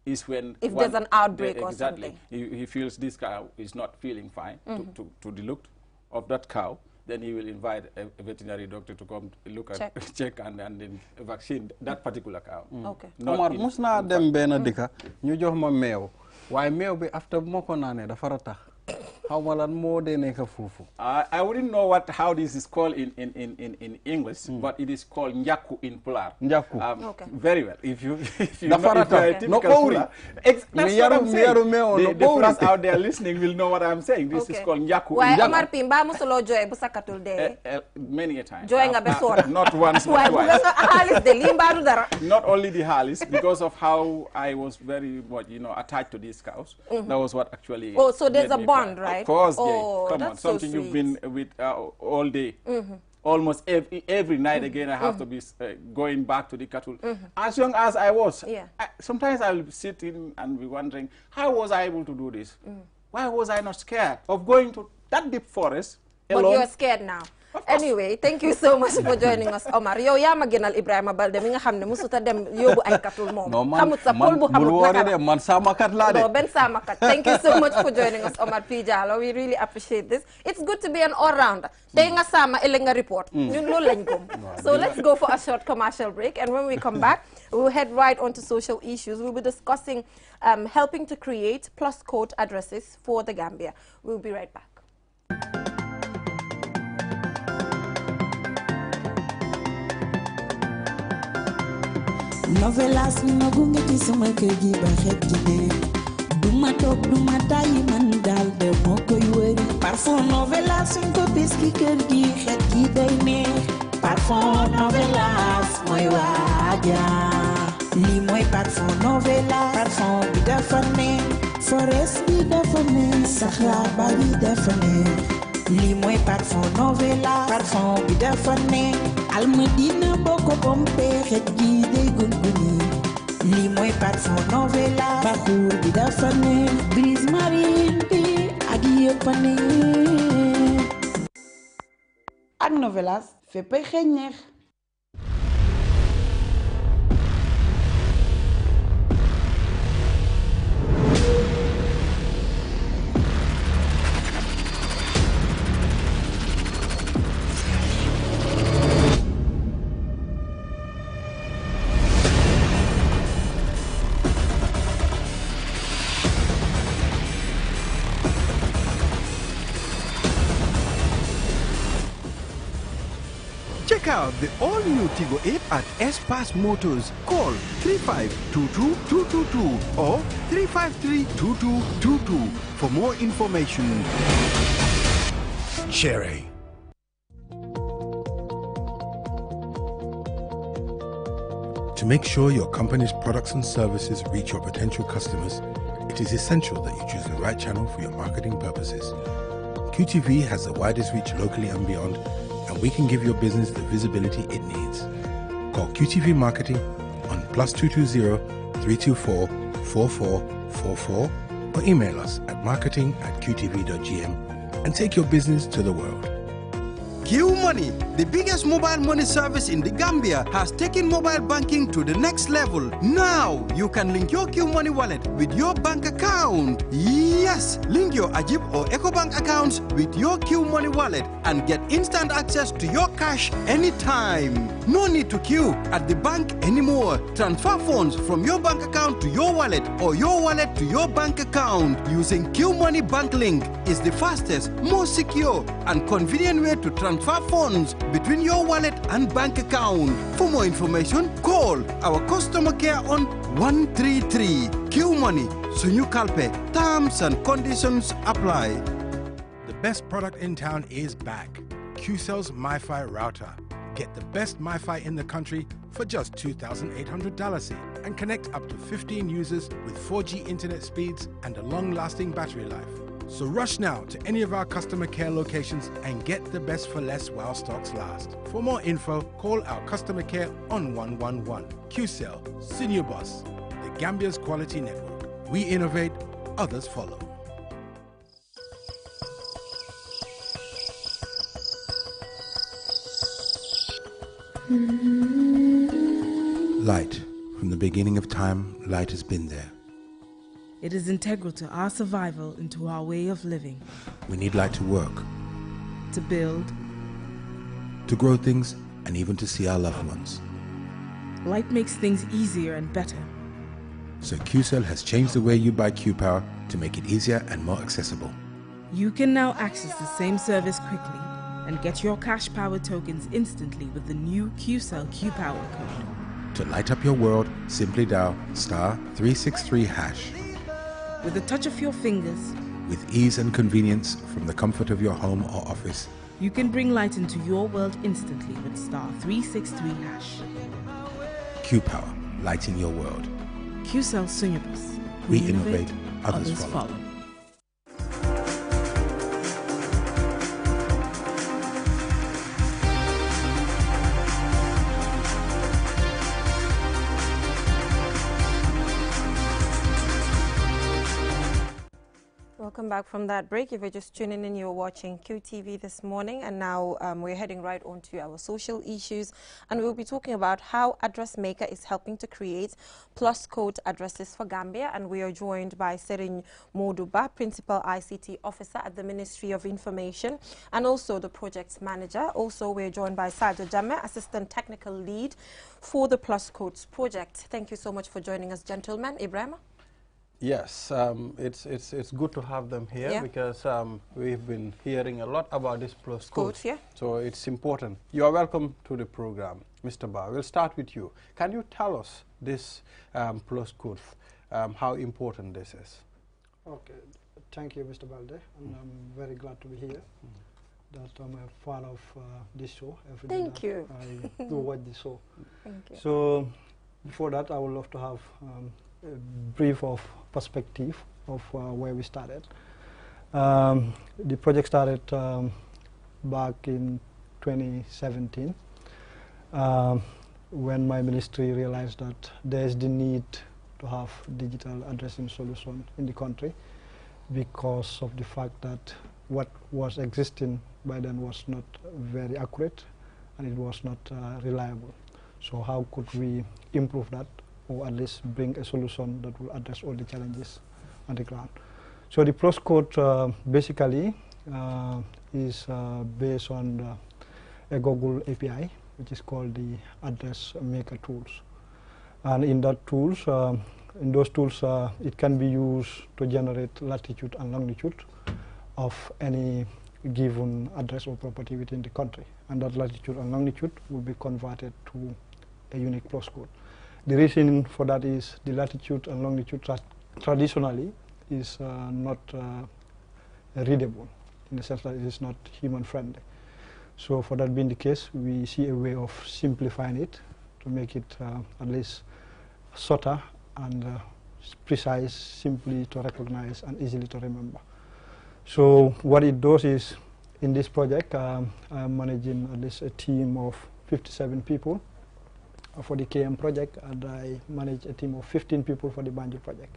is when... If there's an outbreak or something. He feels this cow is not feeling fine to the look of that cow, then he will invite a veterinary doctor to come look at, check and then vaccine that particular cow. Okay. Omar, mus naa dem benn dëkk ñu jox ma meew waaye meew bi after moo ko naanee dafa ratax. How I wouldn't know how this is called in English, but it is called njaku in Pular. Njaku. Very well. If you know, if you're a typical Pular, that's what I'm saying. The Pulars out there listening will know what I'm saying. This is called njaku. Why Omar Pimba musulo joy busa katul de? Many a time. Joy nga besora. Not once, not twice. Not only the halis, because of how I was very much, you know, attached to these cows. That was what actually. Oh, so there's a bond, right? Of course, oh, come on, something you've been with all day. Almost every night again, I have to be going back to the cattle. As young as I was, sometimes I will sit in and be wondering, how was I able to do this? Why was I not scared of going to that deep forest alone? But you're scared now. Anyway, thank you so much for joining us, Omar. Yow yaa ma gënal Ibrahima Balde mi nga xam ne musuta dem yóbbu ay katul moom. Xamut sa pol bu xamut naka. Man samakat laa de. No, ben samakat. Thank you so much for joining us, Omar P. Jallow. We really appreciate this. It's good to be an all-rounder. Tey nga sama ëllëg nga report. Ñun loolu lañ gëm. So let's go for a short commercial break, and when we come back, we'll head right on to social issues. We'll be discussing helping to create plus code addresses for the Gambia. We'll be right back. Novelas mi ma gunge ci sama kër gi ba xet gi ne duma toog duma tàyyi man daal de moo koy wëri parfum Novelas suñ ko bis ki kër gi xet gi day neex parfum Novelas mooy waaja lii mooy parfum Novelas parfum bi dafa neex forest bi dafa neex saxaar ba bi dafa neex lii mooy parfum Novelas parfum bi dafa neex Almadina boko pompe xet gi day gunguni lii mooy parfum Novelas parcours bi dafa neex brise marine bi ak yëpp a neex ak Novelas féppay xeeñ neex. Check out the all-new Tigo 8 at S-Pass Motors. Call 3522-222 or 353-2222 for more information. Cherry. To make sure your company's products and services reach your potential customers, it is essential that you choose the right channel for your marketing purposes. QTV has the widest reach locally and beyond, and we can give your business the visibility it needs. Call QTV Marketing on +220 324 4444 or email us at marketing@qtv.gm and take your business to the world. Q Money, the biggest mobile money service in the Gambia, has taken mobile banking to the next level. Now, you can link your Q Money wallet with your bank account. Yes, link your Ajib or EcoBank accounts with your Q Money wallet and get instant access to your cash anytime. No need to queue at the bank anymore. Transfer funds from your bank account to your wallet or your wallet to your bank account using Q Money Bank Link is the fastest, most secure and convenient way to transfer funds between your wallet and bank account. For more information, call our customer care on 133. Q Money, Sunyu Kalpe. Terms and conditions apply. The best product in town is back. QCell's MiFi router. Get the best MiFi in the country for just $2,800 and connect up to 15 users with 4G internet speeds and a long-lasting battery life. So rush now to any of our customer care locations and get the best for less while stocks last. For more info, call our customer care on 111. QCell, Senior Boss, the Gambia's quality network. We innovate, others follow. Light. From the beginning of time, light has been there. It is integral to our survival and to our way of living. We need light to work, To build. to grow things, and even to see our loved ones. Light makes things easier and better. So QCell has changed the way you buy Q-Power to make it easier and more accessible. You can now access the same service quickly and get your cash power tokens instantly with the new QCell Q-Power code. To light up your world, simply dial *363#. With the touch of your fingers, With ease and convenience from the comfort of your home or office, you can bring light into your world instantly with *363#. Q-Power, lighting your world. QCell Sunyabus. We innovate, others follow. Welcome back from that break. If you're just tuning in, you're watching QTV this morning, and now we're heading right on to our social issues, and we'll be talking about how Address Maker is helping to create plus code addresses for Gambia, and we are joined by Serin Moduba, Principal ICT Officer at the Ministry of Information, and also the Project Manager. Also, we're joined by Sajo Jammeh, Assistant Technical Lead for the Plus Codes Project. Thank you so much for joining us, gentlemen. Ibrahim? Yes, it's good to have them here, because we've been hearing a lot about this plus code. So it's important. You are welcome to the program, Mr. Ba. We'll start with you. Can you tell us this plus code, how important this is? Okay, thank you, Mr. Balde, and I'm very glad to be here. That I'm a fan of this show. Every day Thank you. I do watch the show. Thank you. So before that, I would love to have a brief of perspective of where we started. The project started back in 2017 when my ministry realized that there is the need to have digital addressing solution in the country because of the fact that what was existing by then was not very accurate and it was not reliable. So how could we improve that, or at least bring a solution that will address all the challenges on the ground? So the plus code basically is based on a Google API, which is called the Address Maker tools. And in that tools, in those tools, it can be used to generate latitude and longitude of any given address or property within the country. And that latitude and longitude will be converted to a unique plus code. The reason for that is the latitude and longitude traditionally is not readable, in the sense that it is not human friendly. So for that being the case, we see a way of simplifying it to make it at least shorter and precise, simply to recognize and easily to remember. So what it does is, in this project, I'm managing at least a team of 57 people for the KM project, and I manage a team of 15 people for the Banjul project.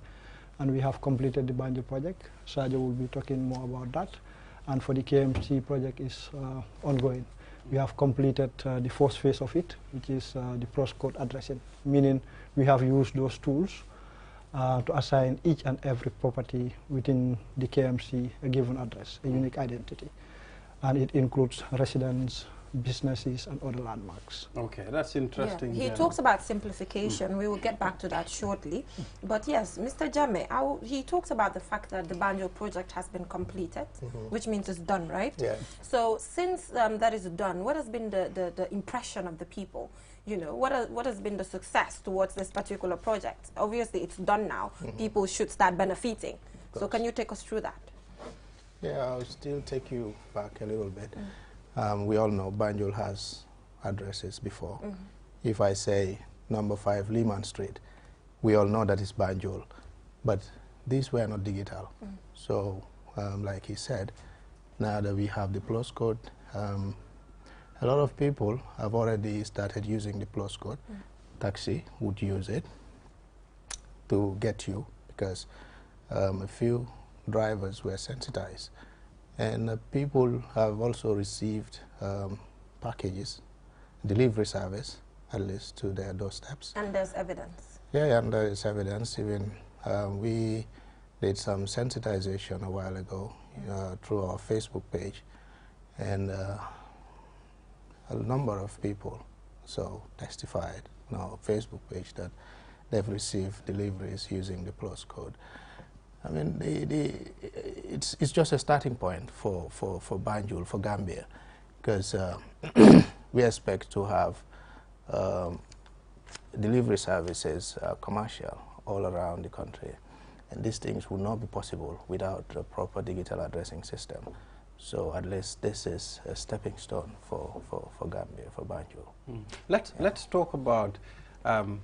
And we have completed the Banjul project. Sajo will be talking more about that. And for the KMC project is ongoing. We have completed the first phase of it, which is the postcode addressing, meaning we have used those tools to assign each and every property within the KMC a given address, a unique identity. And it includes residents, businesses, and other landmarks. Okay, that's interesting. Yeah. He talks about simplification. We will get back to that shortly. But yes, Mr. Jammeh, he talks about the fact that the Banjul project has been completed, which means it's done, right? Yeah. So since that is done, what has been the impression of the people? You know, what has been the success towards this particular project? Obviously, it's done now. People should start benefiting. So can you take us through that? Yeah, I'll still take you back a little bit. We all know Banjul has addresses before. If I say number 5 Lehman Street, we all know that it's Banjul, but these were not digital. So, like he said, now that we have the plus code, a lot of people have already started using the plus code. Taxi would use it to get you, because a few drivers were sensitized. And people have also received packages, delivery service, at least to their doorsteps. And there's evidence. Yeah, and there is evidence. Even we did some sensitization a while ago through our Facebook page, and a number of people testified on our Facebook page that they've received deliveries using the plus code. I mean, it's just a starting point for Banjul, for Gambia, because we expect to have delivery services commercial all around the country, and these things would not be possible without a proper digital addressing system. So at least this is a stepping stone for Gambia, for Banjul. Let's talk about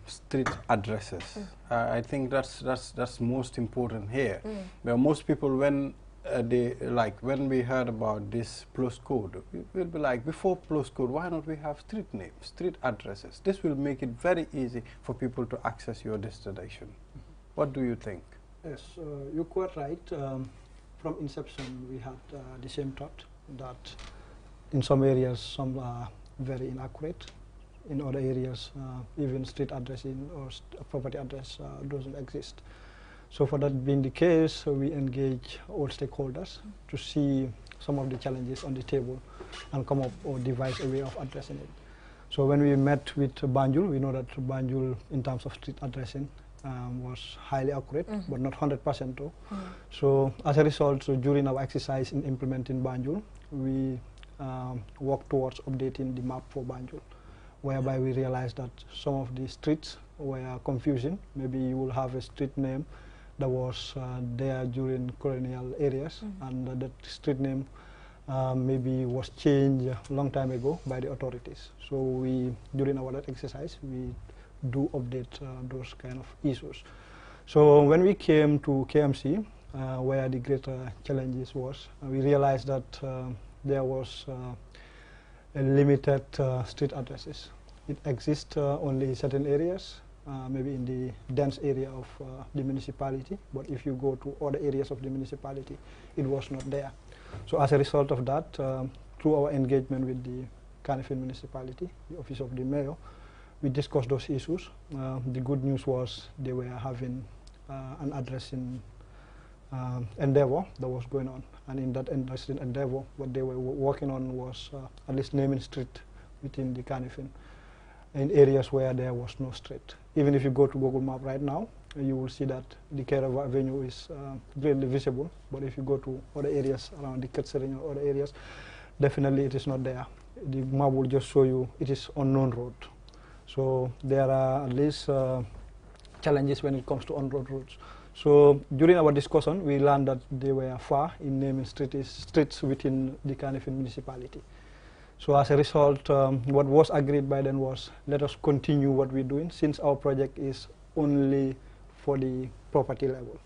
street addresses. I think that's most important here. Where most people, when when we heard about this plus code, we'll be like, before plus code, why not we have street names, street addresses? This will make it very easy for people to access your destination. What do you think? Yes, you're quite right. From inception, we had the same thought that in some areas, some are very inaccurate. In other areas, even street addressing or property address doesn't exist. So for that being the case, we engage all stakeholders to see some of the challenges on the table and come up or devise a way of addressing it. So when we met with Banjul, we know that Banjul, in terms of street addressing, was highly accurate, but not 100% though. So as a result, during our exercise in implementing Banjul, we worked towards updating the map for Banjul, whereby we realized that some of the streets were confusing. Maybe you will have a street name that was there during colonial areas, and that street name maybe was changed a long time ago by the authorities. So we, during our exercise, we do update those kind of issues. So when we came to KMC, where the greater challenges was, we realized that there was a limited street addresses. It exists only in certain areas, maybe in the dense area of the municipality, but if you go to other areas of the municipality, it was not there. So as a result of that, through our engagement with the Kanifing municipality, the office of the mayor, we discussed those issues. The good news was they were having an addressing endeavor that was going on, and in that addressing endeavor, what they were working on was at least naming street within the Kanifing in areas where there was no street. Even if you go to Google Map right now, you will see that the Kairaba Avenue is clearly visible, but if you go to other areas around the Ketserine or other areas, definitely it is not there. The map will just show you it is unknown road. So there are at least challenges when it comes to on-road roads. So during our discussion, we learned that they were far in naming streets within the Kanifing municipality. So as a result, what was agreed by then was, let us continue what we're doing, since our project is only for the property level.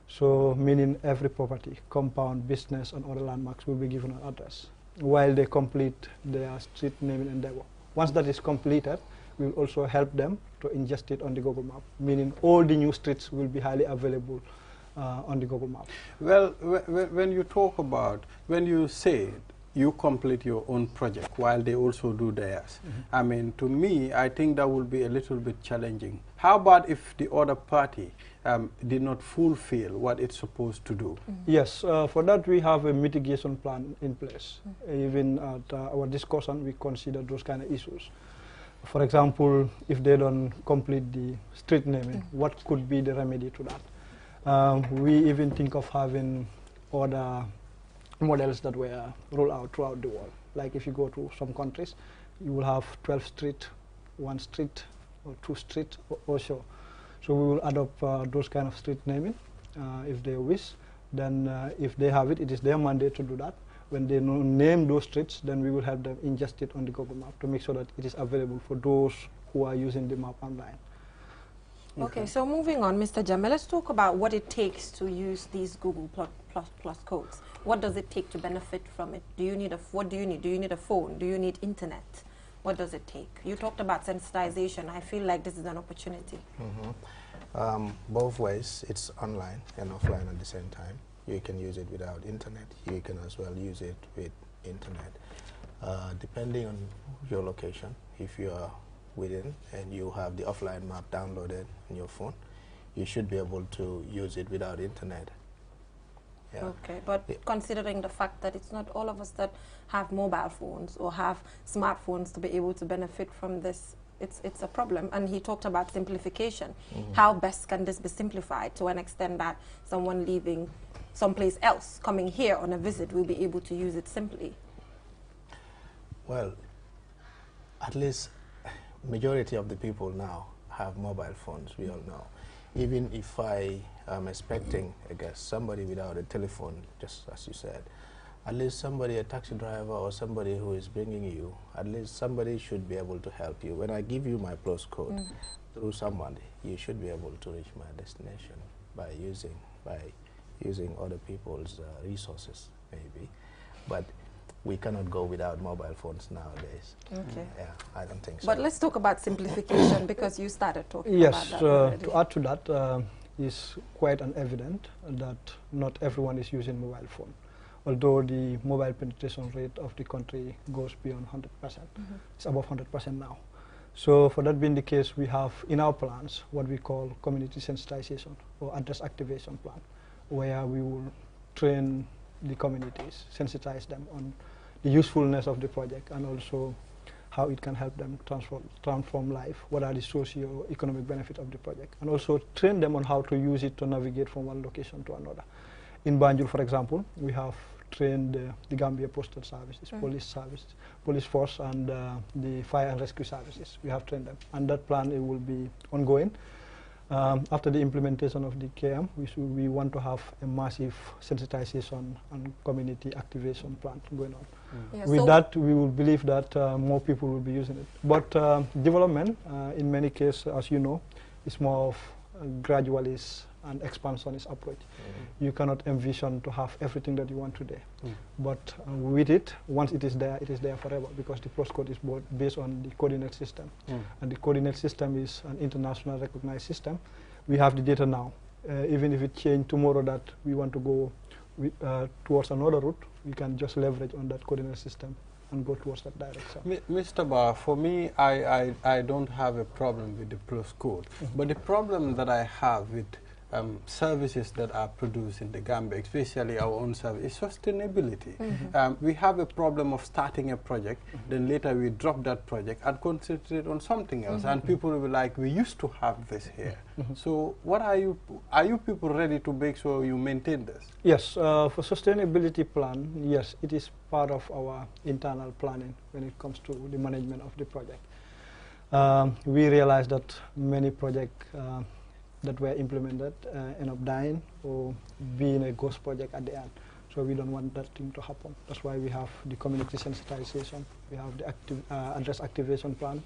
So meaning every property, compound, business, and other landmarks will be given an address while they complete their street naming endeavor. Once that is completed, we will also help them to ingest it on the Google Map, meaning all the new streets will be highly available on the Google Map. Well, when you talk about, when you say you complete your own project while they also do theirs. I mean, to me, I think that would be a little bit challenging. How about if the other party did not fulfill what it's supposed to do? Yes, for that we have a mitigation plan in place. Even at our discussion, we consider those kind of issues. For example, if they don't complete the street naming, what could be the remedy to that? We even think of having other models that were rolled out throughout the world. Like if you go to some countries, you will have 12 street, 1 street, or 2 street or so. So we will adopt those kind of street naming if they wish. Then if they have it, it is their mandate to do that. When they name those streets, then we will have them ingest it on the Google Map to make sure that it is available for those who are using the map online. Okay, so moving on, Mr. Jammeh, let's talk about what it takes to use these Google plus codes. What does it take to benefit from it? Do you need what do you need? Do you need a phone? Do you need internet? What does it take? You talked about sensitization. I feel like this is an opportunity. Both ways, it's online and offline at the same time. You can use it without internet. You can as well use it with internet. Depending on your location, if you are within and you have the offline map downloaded on your phone, you should be able to use it without internet. Yeah. Okay, but considering the fact that it's not all of us that have mobile phones or have smartphones to be able to benefit from this, it's a problem. And he talked about simplification. How best can this be simplified to an extent that someone leaving someplace else coming here on a visit will be able to use it simply? Well, at least majority of the people now have mobile phones, we all know. Even if I am expecting, I guess, somebody without a telephone, just as you said, at least somebody, a taxi driver or somebody who is bringing you, at least somebody should be able to help you. When I give you my postcode through somebody, you should be able to reach my destination by using other people's resources, maybe. But we cannot go without mobile phones nowadays. Okay. Yeah, I don't think so. But let's talk about simplification because you started talking yes, about that already. to add to that, is quite evident that not everyone is using mobile phone. Although the mobile penetration rate of the country goes beyond 100%. It's above 100% now. So for that being the case, we have in our plans what we call community sensitization or address activation plan, where we will train the communities, sensitize them on the usefulness of the project and also how it can help them transform life, what are the socio-economic benefits of the project, and also train them on how to use it to navigate from one location to another. In Banjul, for example, we have trained the Gambia Postal Services, police force, and the fire and rescue services. We have trained them, and that plan it will be ongoing. After the implementation of the KM, we want to have a massive sensitization and community activation plan going on. With that, we will believe that more people will be using it. But development, in many cases, as you know, is more of a gradualist and expansionist approach. You cannot envision to have everything that you want today. But with it, once it is there forever, because the postcode is based on the coordinate system. And the coordinate system is an international recognized system. We have the data now. Even if it changes tomorrow that we want to go towards another route, we can just leverage on that coordinate system and go towards that direction. Mr. Ba, for me, I don't have a problem with the postcode. But the problem that I have with services that are produced in the Gambia, especially our own service, is sustainability. We have a problem of starting a project, then later we drop that project and concentrate on something else, and people will be like, we used to have this here. So what are you people ready to make sure you maintain this? Yes, for sustainability plan, yes, it is part of our internal planning when it comes to the management of the project. We realize that many projects that were implemented end up dying or being a ghost project at the end. So we don't want that thing to happen. That's why we have the community sensitization, we have the address activation plan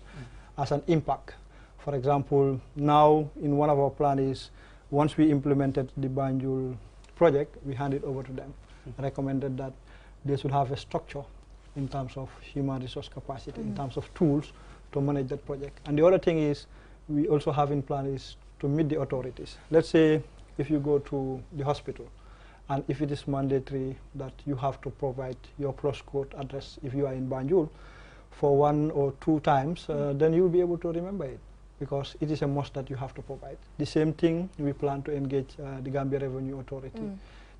as an impact. For example, now in one of our plans is, once we implemented the Banjul project, we hand it over to them. Recommended that they should have a structure in terms of human resource capacity, in terms of tools to manage that project. And the other thing is, we also have in plan is to meet the authorities. Let's say if you go to the hospital And if it is mandatory that you have to provide your postcode address if you are in Banjul for 1 or 2 times, then you will be able to remember it, because it is a must that you have to provide. The same thing we plan to engage the Gambia Revenue Authority.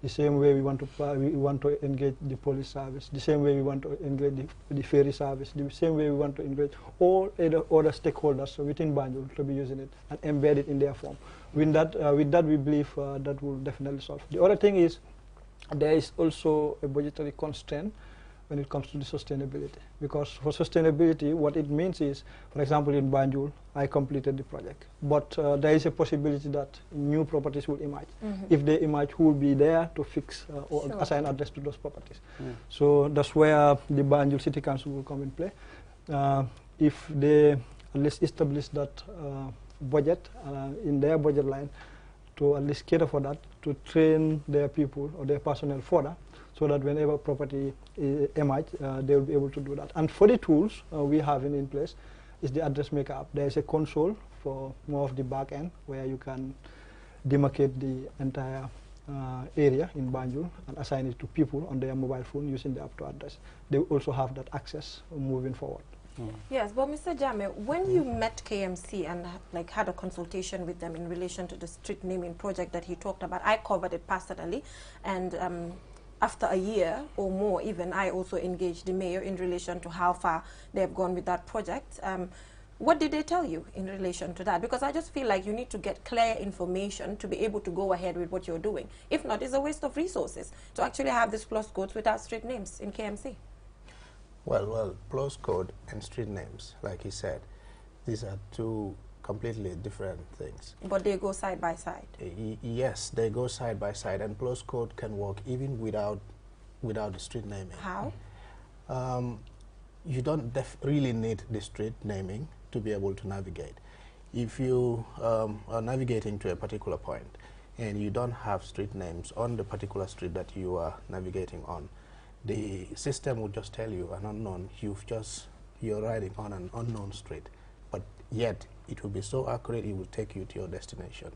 The same way we want to engage the police service. The same way we want to engage the ferry service. The same way we want to engage all other stakeholders within Banjul to be using it and embed it in their form. With that we believe that will definitely solve. The other thing is there is also a budgetary constraint when it comes to the sustainability, because for sustainability what it means is, for example, in Banjul I completed the project, but there is a possibility that new properties will emerge. If they emerge, who will be there to fix or assign address to those properties? So that's where the Banjul City Council will come in play. If they at least establish that budget in their budget line, to at least cater for that, to train their people or their personnel further, so that whenever property emerge, they will be able to do that. And for the tools we have in place is the address maker app. There is a console for more of the back end where you can demarcate the entire area in Banjul and assign it to people on their mobile phone using the app to address. They will also have that access moving forward. Yes, but Mr. Jame, when you met KMC and had a consultation with them in relation to the street naming project that he talked about, I covered it personally, and after a year or more even, I also engaged the mayor in relation to how far they have gone with that project. What did they tell you in relation to that? Because I just feel like you need to get clear information to be able to go ahead with what you're doing. If not, it's a waste of resources to actually have these plus codes without street names in KMC. Well, plus code and street names, like he said, these are two completely different things. But they go side by side. Yes, they go side by side, and plus code can work even without the street naming. How? You don't really need the street naming to be able to navigate. If you are navigating to a particular point and you don't have street names on the particular street that you are navigating on, the system will just tell you an unknown. You're riding on an unknown street, but yet it will be so accurate it will take you to your destination,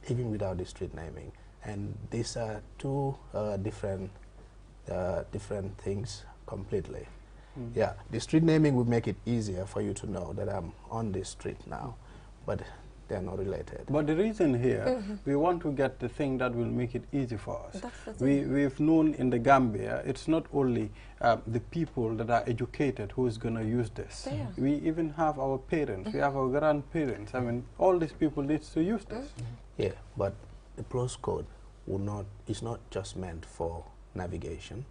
even without the street naming. And these are two different things completely. Yeah, the street naming will make it easier for you to know that I'm on this street now, but they're not related. But the reason here, we want to get the thing that will make it easy for us. We've known in the Gambia, it's not only the people that are educated who is going to use this. We even have our parents, we have our grandparents. I mean, all these people need to use this. Yeah, but the plus code is not just meant for navigation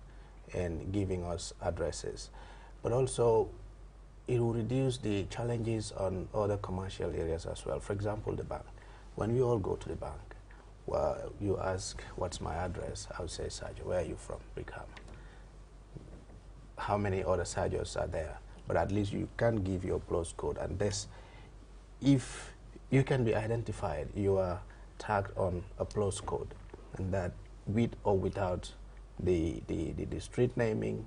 and giving us addresses, but also it will reduce the challenges on other commercial areas as well. For example, the bank. When we all go to the bank, well, you ask, what's my address? I would say, Sergio, where are you from? Brickham. How many other Sergios are there? But at least you can give your plus code, and this, if you can be identified, you are tagged on a plus code, and that with or without the street naming,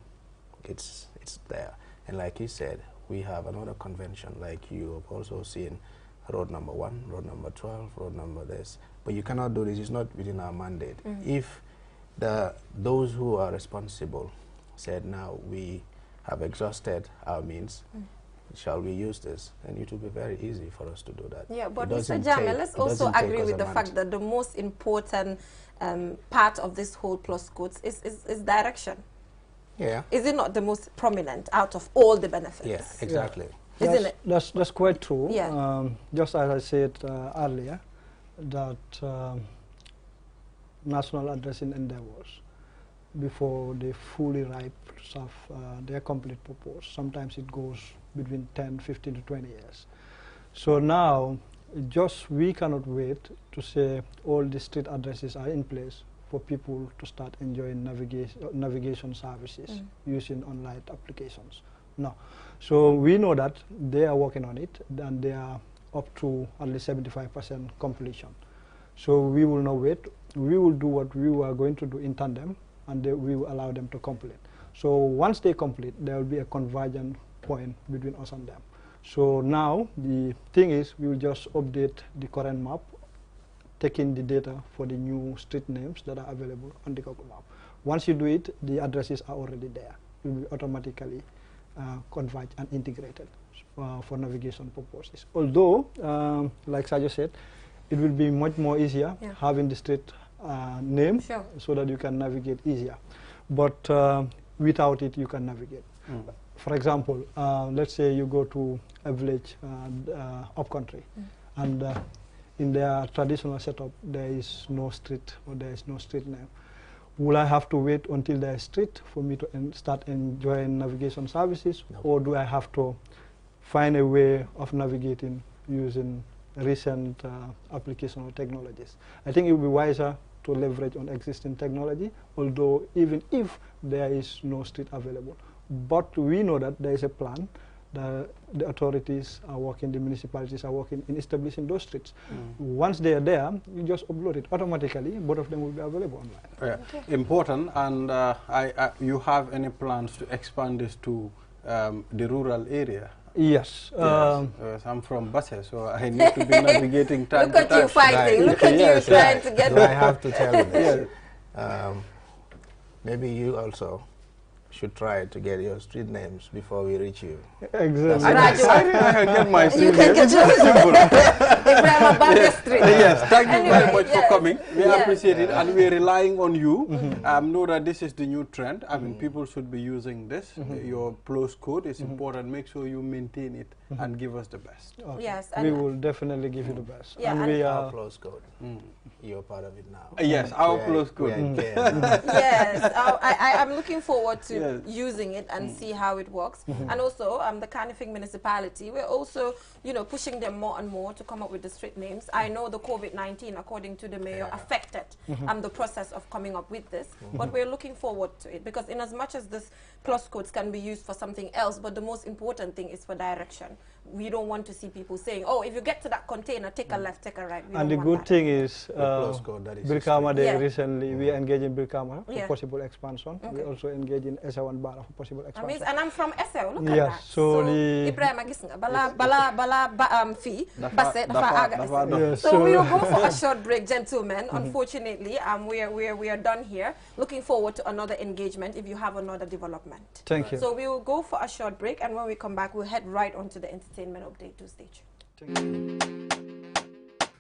it's there. And like he said, we have another convention, like you have also seen road number 1, road number 12, road number this. But you cannot do this, it's not within our mandate. If those who are responsible said, now we have exhausted our means, shall we use this? And it will be very easy for us to do that. Yeah, but Mr. Jame, let's also agree with the fact that the most important part of this whole plus codes is direction. Yeah. Is it not the most prominent out of all the benefits? Yeah, exactly. Yeah. Isn't it? That's quite true. Yeah. Just as I said earlier, that national addressing endeavors, before they fully ripe to serve their complete purpose, sometimes it goes between 10, 15 to 20 years. So now, we cannot wait to say all the street addresses are in place for people to start enjoying navigation services using online applications. No. So we know that they are working on it, and they are up to at least 75% completion. So we will not wait. We will do what we are going to do in tandem, and we will allow them to complete. So once they complete, there will be a convergent point between us and them. So now the thing is, we will just update the current map taking the data for the new street names that are available on the Google map. Once you do it, the addresses are already there. It will be automatically converged and integrated for navigation purposes. Although, like Sajo said, it will be much more easier having the street name so that you can navigate easier. But without it, you can navigate. For example, let's say you go to a village upcountry, and in their traditional setup, there is no street or there is no street name. Will I have to wait until there is street for me to start enjoying navigation services, or do I have to find a way of navigating using recent application or technologies? I think it would be wiser to leverage on existing technology, although even if there is no street available. But we know that there is a plan. The authorities are working, the municipalities are working in establishing those streets. Once they are there, you just upload it automatically. Both of them will be available online. Important. And you have any plans to expand this to the rural area? Yes. I'm from Basse, so I need to be navigating time to time. Look at you fighting. Look at you trying to get. So I have to tell you this. Maybe you also should try to get your street names before we reach you. Exactly. I can get my street You can names. get your Ibrahim Ababa Street. Yes, thank you Anyway, very much for coming. We appreciate it, Yeah. and we're relying on you. Know that this is the new trend. I mean, people should be using this. Your close code is important. Make sure you maintain it and give us the best. Okay. Yes, we and will definitely give you the best. Yeah, and and we Our are close code. You're part of it now. Yes, our close code. Yes, I'm looking forward to using it and see how it works. And also, the Kanifing municipality, we're also, pushing them more and more to come up with the street names. I know the COVID-19, according to the mayor, affected the process of coming up with this, but we're looking forward to it, because in as much as this plus codes can be used for something else, but the most important thing is for direction. We don't want to see people saying, oh, if you get to that container, take a left, take a right. We and the don't good want thing is, is Brikama, Yeah. recently, we are engaged in Brikama for Yeah. possible expansion. We also engage in Esa1 Bara for possible expansion. and I'm from SL, look at Yes, that. so the- Ibrahima gis nga, bala fee, Basse, dafa aga SL. Yes, So we will go for a short break, gentlemen. Unfortunately, we are done here. Looking forward to another engagement if you have another development. Thank you. So we will go for a short break, and when we come back, we'll head right onto the entertainment update to stage.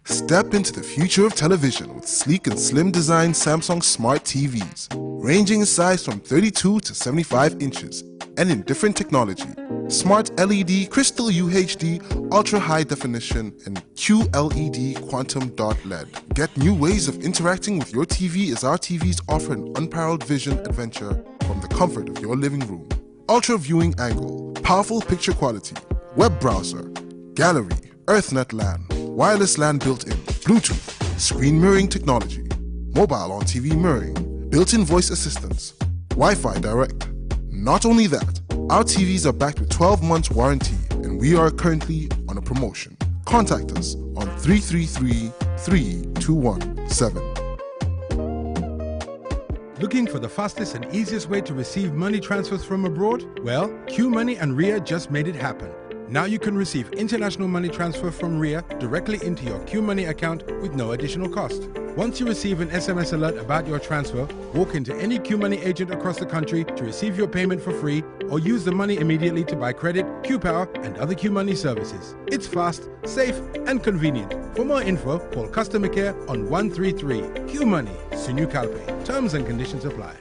Step into the future of television with sleek and slim design Samsung Smart TVs, ranging in size from 32 to 75 inches and in different technology. Smart LED, Crystal UHD, Ultra High Definition, and QLED Quantum Dot LED. Get new ways of interacting with your TV as our TVs offer an unparalleled vision adventure from the comfort of your living room. Ultra viewing angle, powerful picture quality, web browser, gallery, EarthNet LAN, wireless LAN built-in, Bluetooth, screen mirroring technology, mobile on TV mirroring, built-in voice assistance, Wi-Fi direct. Not only that, our TVs are backed with 12 months warranty, and we are currently on a promotion. Contact us on 333-3217. Looking for the fastest and easiest way to receive money transfers from abroad? Well, QMoney and RIA just made it happen. Now you can receive international money transfer from RIA directly into your QMoney account with no additional cost. Once you receive an SMS alert about your transfer, walk into any QMoney agent across the country to receive your payment for free, or use the money immediately to buy credit, QPower, and other QMoney services. It's fast, safe, and convenient. For more info, call customer care on 133. QMoney, Sunu Calpe. Terms and conditions apply.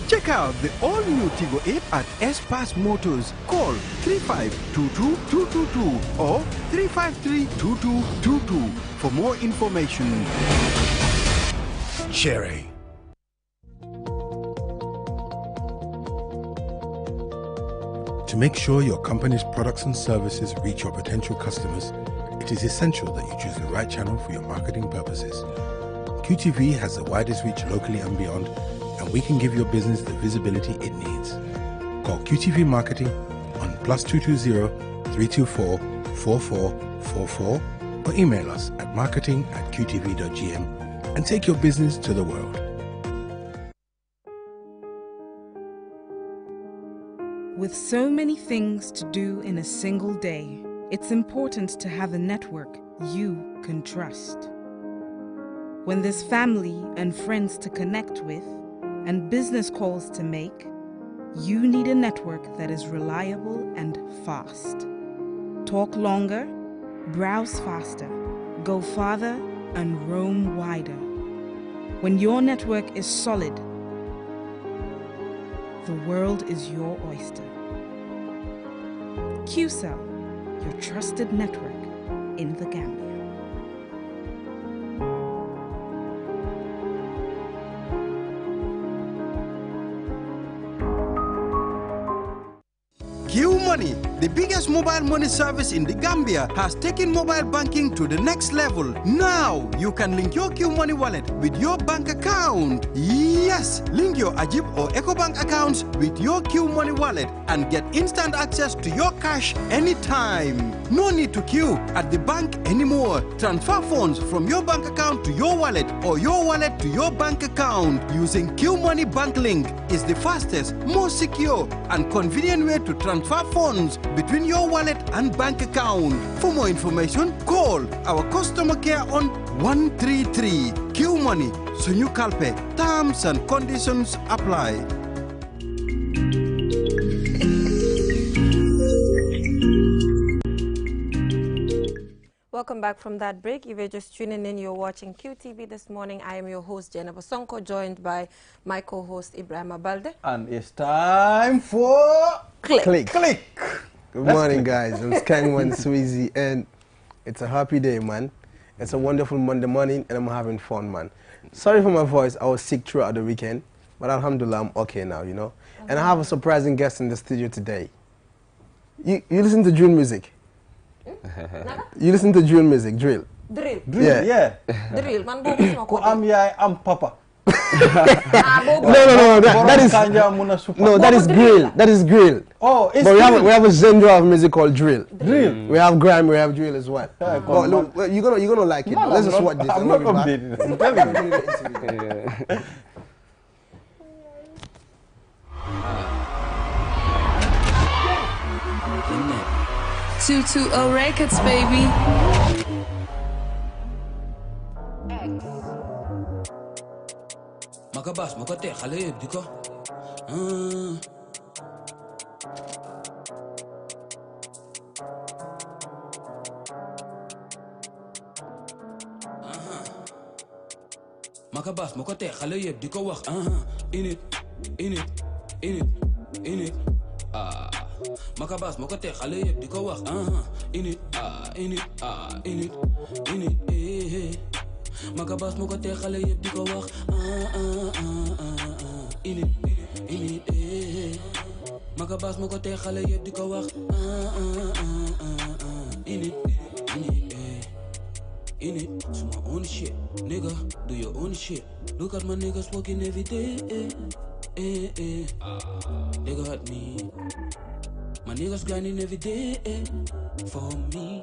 Check out the all-new Tigo 8 at S-Pass Motors. Call 3522-222 or 353-2222 for more information. Cherry. To make sure your company's products and services reach your potential customers, it is essential that you choose the right channel for your marketing purposes. QTV has the widest reach locally and beyond, and we can give your business the visibility it needs. Call QTV Marketing on +220 324 4444 or email us at marketing@qtv.gm and take your business to the world. With so many things to do in a single day, it's important to have a network you can trust. When there's family and friends to connect with and business calls to make, you need a network that is reliable and fast. Talk longer, browse faster, go farther, and roam wider. When your network is solid, the world is your oyster. QCell, your trusted network in the Gambia. Q Money, the biggest mobile money service in the Gambia, has taken mobile banking to the next level. Now, you can link your Q Money wallet with your bank account. Yes, link your Ajib or EcoBank accounts with your Q Money wallet and get instant access to your cash anytime. No need to queue at the bank anymore. Transfer funds from your bank account to your wallet or your wallet to your bank account using Q Money Bank Link is the fastest, most secure, and convenient way to transfer funds between your wallet and bank account. For more information, call our customer care on 133. Q Money, Sunyu Kalpe. Terms and conditions apply. Welcome back from that break. If you're just tuning in, you're watching QTV this morning. I am your host, Jennifer Sonko, joined by my co-host, Ibrahim Abalde. And it's time for Click. Good morning, guys. I'm Skangwan Sweezy, and it's a happy day, man. It's a wonderful Monday morning, and I'm having fun, man. Sorry for my voice. I was sick throughout the weekend, but alhamdulillah, I'm okay now, you know. And I have a surprising guest in the studio today. You listen to drill music? You listen to drill music, drill? Drill? Yeah. Drill, man, bobu am papa. No, that is grill. That is grill. Oh, it's but we have a genre of music called drill. Drill. We have grime, we have drill as well. But look, you're gonna like it. No, Let's just watch this. I'm not updated. I'm telling you. $220 Records, baby. Makabas, makate, khalib, diko. Makabas, makate, khalib, diko wax. In it. Makabas, makate, khalib, diko wax. In it. Makabas mo ko te xale yeb di ko wax in it Makabas mo ko te xale yeb di ko wax in it so my own shit nigga do your own shit look at my niggas working every day they got me my niggas grinding every day for me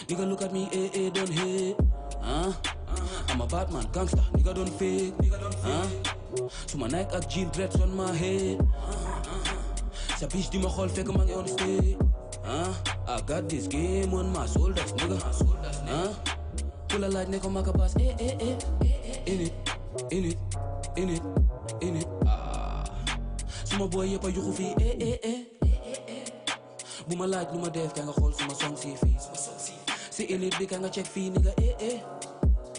nigga look at me don't hate I'm a Batman, gangster, nigga don't fake, so my neck a jean dreads on my head, sa bitch di ma xol fek ma ngi on stage, I got this game on my shoulders, nigga, pull a light nigga Makabas, in it, so my boy yepa yuxu fi, bu ma laaj lu ma def ka nga xol suma song si fi, si in it bi ka nga check fi nigga,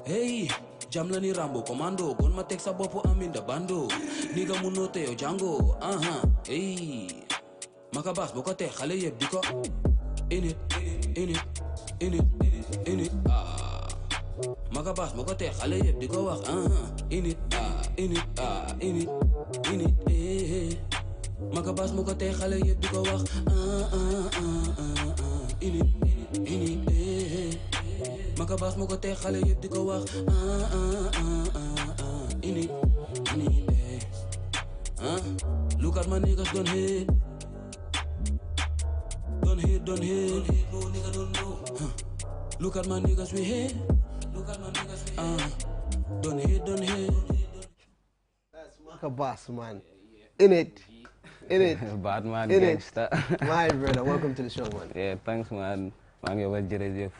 hey, jam la ni Rambo commando, gon ma tek sa bopp amin da bando, nigga muno te yo Django, hey, Makabas boko te xale yeb di ko, in it, Makabas boko te xale yeb di ko wax, in it, Makabas boko te xale yeb di ko wax, in it, Makabas mo ko te xale yëpp di ko wax ini look at my niggas don't hate no nigga don't know look at my niggas we hate don't hate that's Makabas, man. In it. Bad man, in gangster. My brother, welcome to the show, man. Yeah, thanks, man. maa ngi wax jërëjëf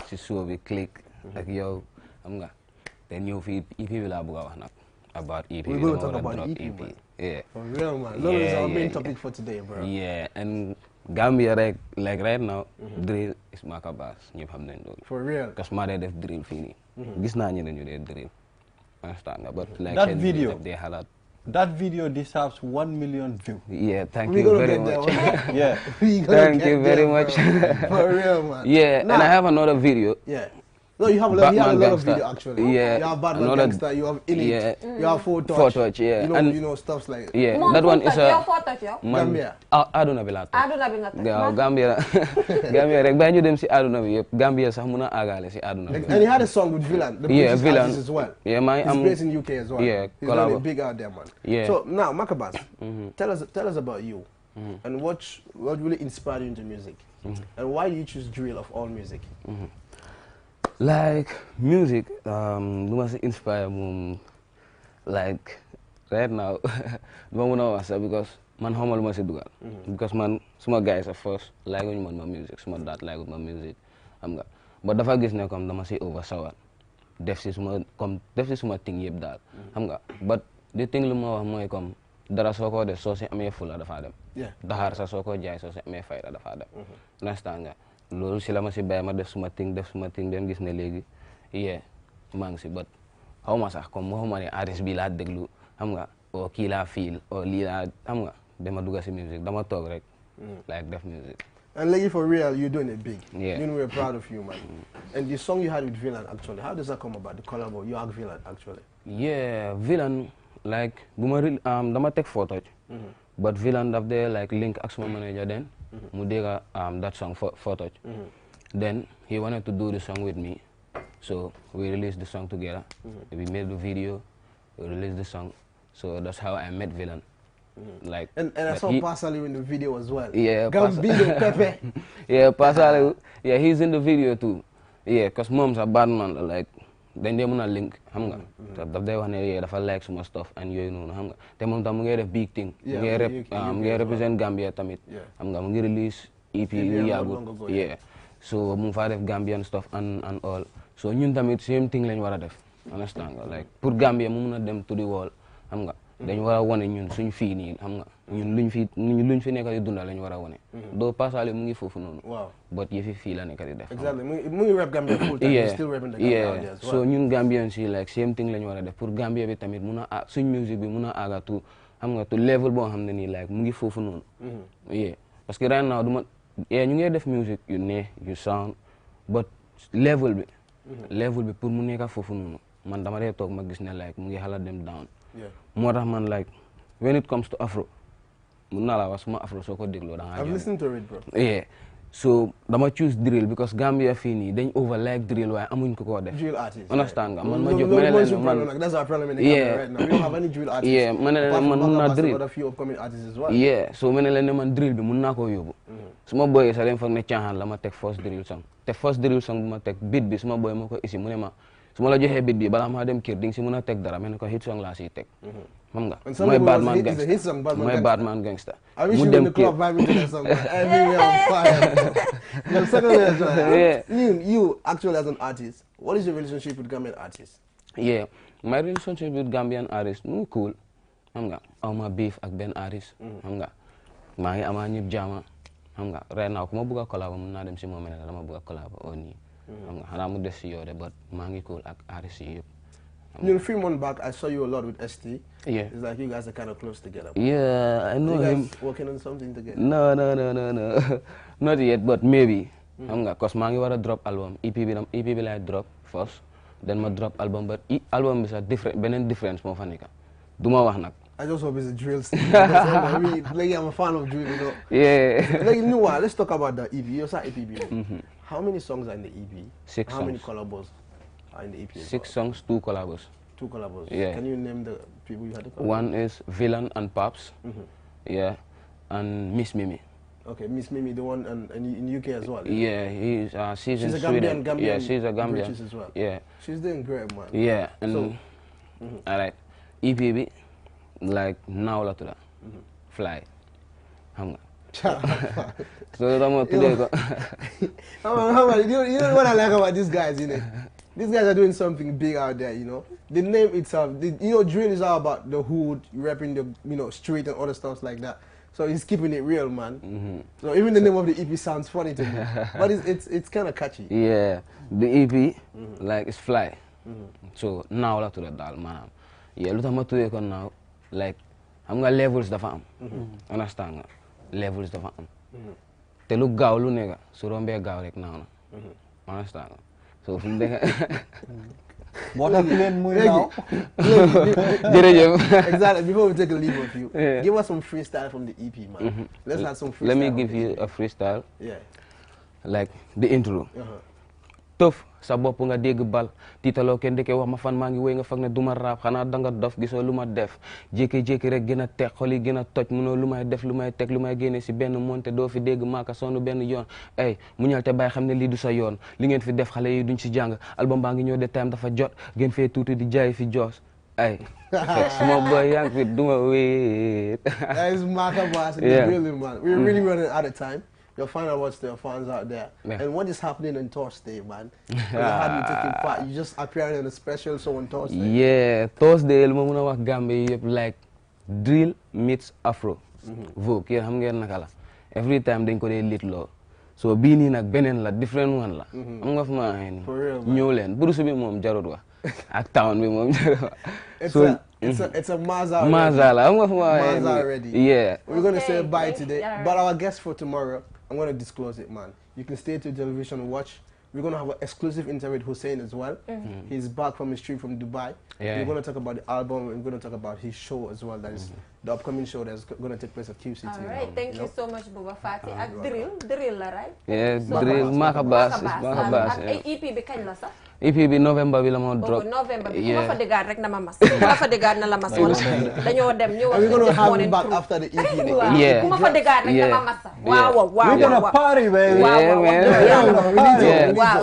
si show bi Click ak yow xam nga te ñëw fii EP bi laa bëgg a wax nag about EP. We're going to talk about EP, man. Yeah. For real, man. Lolo is our main topic for today, bro. Yeah, and Gambia rek like right now drill is Makabas ñëpp xam nañ loolu. For real. Parce que maa dee def drill fii nii. Gis naa ñeneen ñu dee drill. Understand nga but like that video they xalaat. That video deserves 1 million views. Yeah, thank you very much. Yeah, thank you very much. For real, man. Yeah, and I have another video. Yeah. No, you have a lot of video actually. Yeah. You have Batman Gangster, you have In It, you have Four Touch. Yeah. You know stuff like yeah. That one is a Gambia. Aduna bi la Gambia. Gambia rek ba ñu dem ci aduna bi yépp. Gambia sax mëna agalé ci aduna bi. And he had a song with Villain, the British artist as well. Yeah, he's based in UK as well. Yeah, he's really big out there, man. Yeah. So now, Makabas, tell us about you and what really inspired you into music, and why you choose drill of all music. Like music, lu ma si inspire like right now, duma mën a wax sax because man xawma lu ma si dugal. Because man suma guys at first like ñu man ma music, suma dad like ma music, xam nga. But dafa gis ne comme dama si oversawar. Def si suma thing yëpp daal, xam nga. But the thing lu ma wax mooy comme dara soo ko def soo si amee fula dafa dem. Daxaar sax soo ko jaay soo si amee fayda dafa dem. Understand nga. Loolu si la ma si bàyyi ma def suma thing dem gis ne léegi maa ngi si but xaw ma sax comme waxuma ne artiste bi laa déglu xam nga o kii laa feel o lii laa xam nga dama dugga si music dama toog rek like def music. And like for real, you're doing it big. Yeah. You know, we're proud of you, man. And the song you had with Villain, actually, how does that come about? The collab, you and Villain, actually. Yeah, Villain, like, dama take photo. But Villain daf dee like link ak suma manager then. Mu dégga that song photo. Then he wanted to do the song with me. So we released the song together. We made the video, we released the song. So that's how I met Villain. Like and I saw Pasaliu in the video as well. Yeah, Gambino Pepe. Yeah, Pasaliu. Yeah, he's in the video too. Yeah, cause mom's a bad man. Like dañ dee mën a link xam nga. daf day wax ne dafa like suma stuff and yooyu noonu xam nga te moom tam mu ngi def big thing. mu ngi represent Gambia tamit. xam nga mu ngi release EP yu yàggut. Yeah, so mu faa def Gambian stuff and all. So ñun tamit same thing lañ war a def. Understand nga like pour Gambia mu mun a dem to the world xam nga. dañu war a wane ñun suñ fii nii xam nga ñun luñ fi nekk di dundal lañu war a wane. doo Pasaliu mu ngi foofu noonu. waaw but yëfi fii la nekk di def. exactly mu ngi rap Gambia full time. yeah still rapping the Gambia as well. so ñun Gambian si like same thing lañu war a def pour Gambia bi tamit mun a suñ music bi mun a àgga tu xam nga tu level boo xam ne nii like mu ngi foofu noonu. yeah parce que right now ñu ngi def music yu neex yu sound but level bi pour mu nekk foofu noonu man dama dee toog ma gis ne like mu ngi xala dem down. moo tax man like when it comes to afro mun naa la wax suma afro soo ko dégloo da nga I've listened to it, bro. yeah so dama choose drill because Gambia fii nii dañ over like drill waaye amuñ ko koo def. drill artist understand nga man ma jóg ma ne leen man that's our problem in the Gambia right now. We don't have any drill artists. yeah ma ne leen man mun naa drill. a few upcoming artists as well. yeah so ma ne leen ne man drill bi mun naa koo yóbbu. suma boy sa leen foog ne caaxaan la ma teg first drill song te first drill song bu ma teg beat bi suma boy ma ko isi mu ne ma su ma la joxee beat bi balaa maa dem kër di nga si mën a teg dara mel ni ko hit song laa siy teg. xam nga mooy Batman Gangster. mu dem kër you actually as an artist, what is your relationship with Gambian artists? Yeah, my relationship with Gambian artists mu cool. xam nga aw ma beef ak benn artist. xam nga maa ngi amaa ñëpp jaama. xam nga right now ku ma bëgg a collab mun naa dem si moom ne la dama bëgg a collab oo nii. xam nga xanaa mu des si yow de but maa ngi cool ak artist yi yëpp. You know, 3 months back, I saw you a lot with ST. Yeah. It's like you guys are kind of close together. Yeah, I know him. You guys working on something together? No. Not yet, but maybe. xam nga cause maa ngi war a drop album EP bi laay drop first then ma drop album but album bi sax beneen difference moo fa nekk du ma wax nag. I just hope it's a drill stick. Like, I'm a fan of drill, you know. Yeah. Like, you know what? Let's talk about the EP. You're EPB. How many songs are in the EP? 6 How songs. many collabos are in the EP? 6 songs, 2 collabos. 2 collabos. Yeah. Can you name the people you had to collab? One is Villain and Paps. Yeah. And Miss Mimi. Okay, Miss Mimi, the one in UK as well. Yeah, she's in a Sweden. Gambian. Yeah, she's a Gambian. British as well. Yeah. She's doing great, man. Yeah, and So, alright, EPB, like now la tuda, fly, xam nga. So dama tuddee ko. You know what I like about these guys, you know? These guys are doing something big out there, you know. The name itself, you know, drill is all about the hood, rapping the, you know, street and other stuff like that. So he's keeping it real, man. So even the name of the EP sounds funny to me, but it's kind of catchy. Yeah, the EP, like it's fly. So now la tuda dal manam. Yeah, lu tax ma tuddee ko now, like xam nga levels dafa am. Understand nga? Levels dafa am. Te lu gaaw lu nekk su rombee gaaw rek naaw na. Understand nga? So fu mu nekk Exactly. Before we take a leave of you, give us some freestyle from the EP, man. Let's have some freestyle. Let me give you a freestyle. Yeah. Like the intro. Tof sa bopp nga dégg bal tiitaloo kenn dëkkee wax ma fan maa ngi wéy nga fag ne duma raap xanaa danga dof gisoo lu ma def jékki-jékki rek gën a teg xol yi gën a toj mënoo lu may def lu may teg lu may génne si benn monte doo fi dégg maaka sonn benn yoon ay mu ñal te bàyyi xam ne lii du sa yoon li ngeen fi def xale yi duñ si jàng album baa ngi ñëw de time dafa jot ngeen fee tuuti di jaay fi joos ay suma boy yaa ngi fi duma wéet. That is Maka Bass, the really man. We're really running out of time. Your final words to your fans out there. Yeah. And what is happening on Thursday, man? You had me taking part. You just appeared in a special show on Thursday. Yeah, Thursday lu ma mën a wax Gambie yëpp like drill meets afro. Vogue yéen xam ngeen naka la. Every time dañ ko dee lit loo. So bii nii nag beneen la different one la. Xam nga fu ma waxee nii. Ñëw leen bursu bi moom jarut wa. Ak town bi moom jarut wa. It's a Maza already. Maza la xam nga fu ma waxee Maza already. Yeah. We're going to say bye today. But our guest for tomorrow, I'm going to disclose it, man. You can stay to television and watch. We're going to have an exclusive interview with Hussein as well. He's back from his trip from Dubai. Yeah. We're going to talk about the album. We're going to talk about his show as well. That is the upcoming show that's going to take place at QCT. All right, thank you so much, Buba Fati. Ak drill la, right? Yeah, drill Maka Bass. Ak EP bi kañ la sax? EP bi November bi la moo drop. November bi ku ma fa déggaat rek na ma mas. Ku ma fa déggaat na la mas wala dañoo dem ñu wax. We're going to have him back after the EP. Yeah. Ku ma fa déggaat rek na ma mas. Wow. We're going to party, baby. Wow.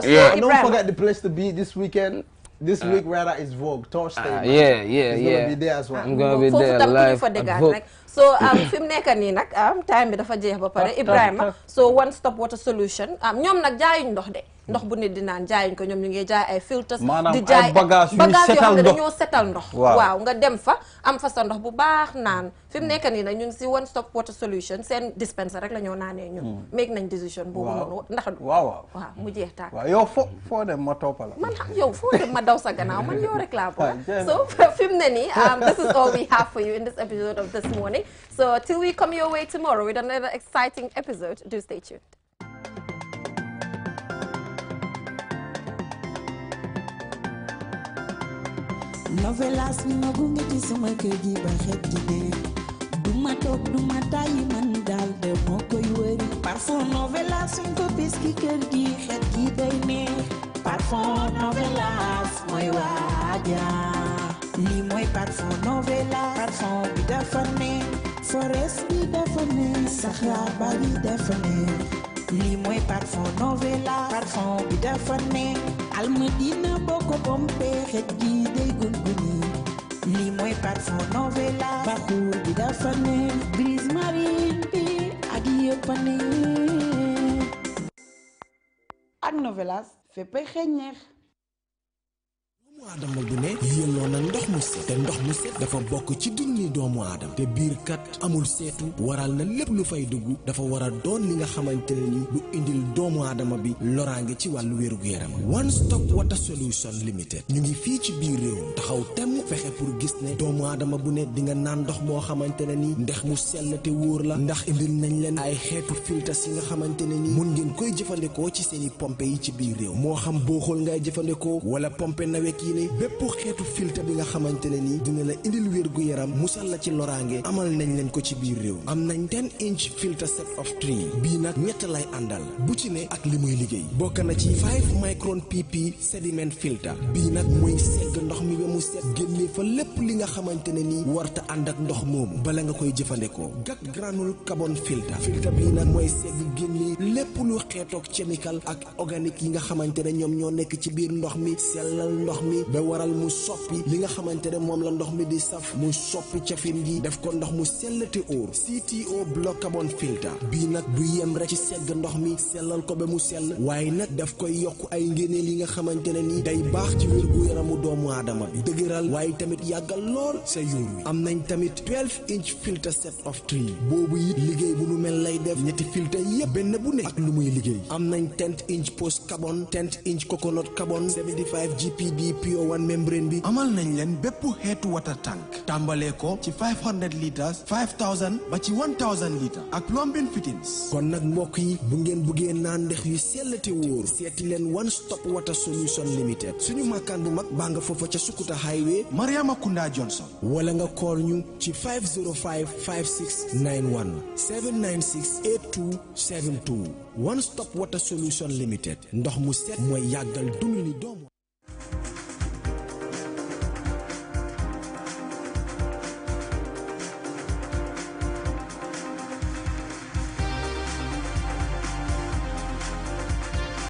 And don't forget the place to be this weekend. This week rather is Vogue, Thursday. Yeah. He's going to be there as well. I'm going to be there live at Vogue. So fi mu nekk nii nag time bi dafa jeex ba pare Ibrahima so one stop water solution ñoom nag jaayuñ ndox de ndox bu nit di naan jaayuñ ko ñoom ñu ngi jaay ay filters di jaay bagage yoo xam ne dañoo setal ndox waaw nga dem fa am fa sa ndox bu baax naan fi mu nekk nii nag ñu ngi si one stop water solution seen dispenser rek la ñoo naanee ñun make nañ décision boobu noonu ndax waaw mu jeex tàkk waaw yow foo dem ma toppala man yow foo dem ma daw sa gannaaw man yow rek laa bëgg so fi mu ne nii this is all we have for you in this episode of This Morning. So till we come your way tomorrow with another exciting episode, do stay tuned. Novelas ma gunge ci sama kër gi ba xet di ne duma toog duma tàyyi man daal de moo koy wëri parfum Novelas suñ ko bis ki kër gi xet gi day neex parfum Novelas mooy waaja lii mooy parfum Novelas parfum bi dafa neex forest bi dafa neex saxaar ba bi dafa neex lii mooy parfum Novelas parfum bi dafa neex Almadina boo ko pompee xet gi day gunguni lii mooy parfum Novelas parfum bi dafa neex brise marine bi ak yëpp a neex ak Novelas féppay xeeñ neex doomu aadama bu ne yelloo na ndox mu set te ndox mu set dafa bokk ci dunni doomu aadama te biir kat amul seetu waral na lépp lu fay dugg dafa war a doon li nga xamante ne ni lu indil doomu aadama bi loraange ci wàllu wér-gu-yaram One Stop Water Solution Limited ñu ngi fii ci biir réew taxaw temm fexe pour gis ne doomu aadama bu ne di nga naan ndox moo xamante ne ni ndox mu sell te wóor la ndax indil nañ leen ay xeetu filtres yi nga xamante ne ni mun ngeen koy jëfandikoo ci seeni pompe yi ci biir réew moo xam booxool ngay jëfandikoo wala pompe nawek yi ne bépp xeetu filtre bi nga xamante ne ni dina la indil wér gu yaram musal la ci loraange amal nañ leen ko ci biir réew am nañ 10-inch filter set of 3 bii nag ñett lay àndal bu ci ne ak li muy liggéey bokk na ci 5 micron pp sediment filter bii nag mooy segg ndox mi ba mu set génne fa lépp li nga xamante ne ni warta ànd ak ndox moomu bala nga koy jëfandikoo gat granule carbon filter bii nag mooy segg génne lépp lu xeetoog chemical ak organique yi nga xamante ne ñoom ñoo nekk ci biir ndox mi sellal ndox mi ba waral mu soppi li nga xamante ne moom la ndox mi di saf mu soppi cafin gi def ko ndox mu sellate óor CTO block carbon filter bii nag du yem rek ci segg ndox mi sellal ko ba mu sell waaye nag daf koy yokk ay ngéneel yi nga xamante ne ni day baax ci wér gu yaramu doomu aadama bi dëgëral waaye tamit yàggal lool sa yuur wi am nañ tamit 12-inch filter set of 3 boobu it liggéey bu nu mel lay def ñetti filter yépp benn bu ne ak lu muy liggéey am nañ 10-inch post carbon 10-inch coconut carbon 75 GPD pure one membrane bi amal nañ leen bépp xeetu water tank tàmbalee ko ci 500 litres 5000 ba ci 1000 litres ak plumbing fittings kon nag mbokk yi bu ngeen buggee naan ndex yu sell te wóor seeti leen One Stop Water Solution Limited suñu makkaan bu mag baa nga foofa ca Sukuta Highway Mariama Kunda Johnson wala nga call ñu ci 505 5691 796 8272 One Stop Water Solution Limited ndox mu set mooy yàggal dund ni doomu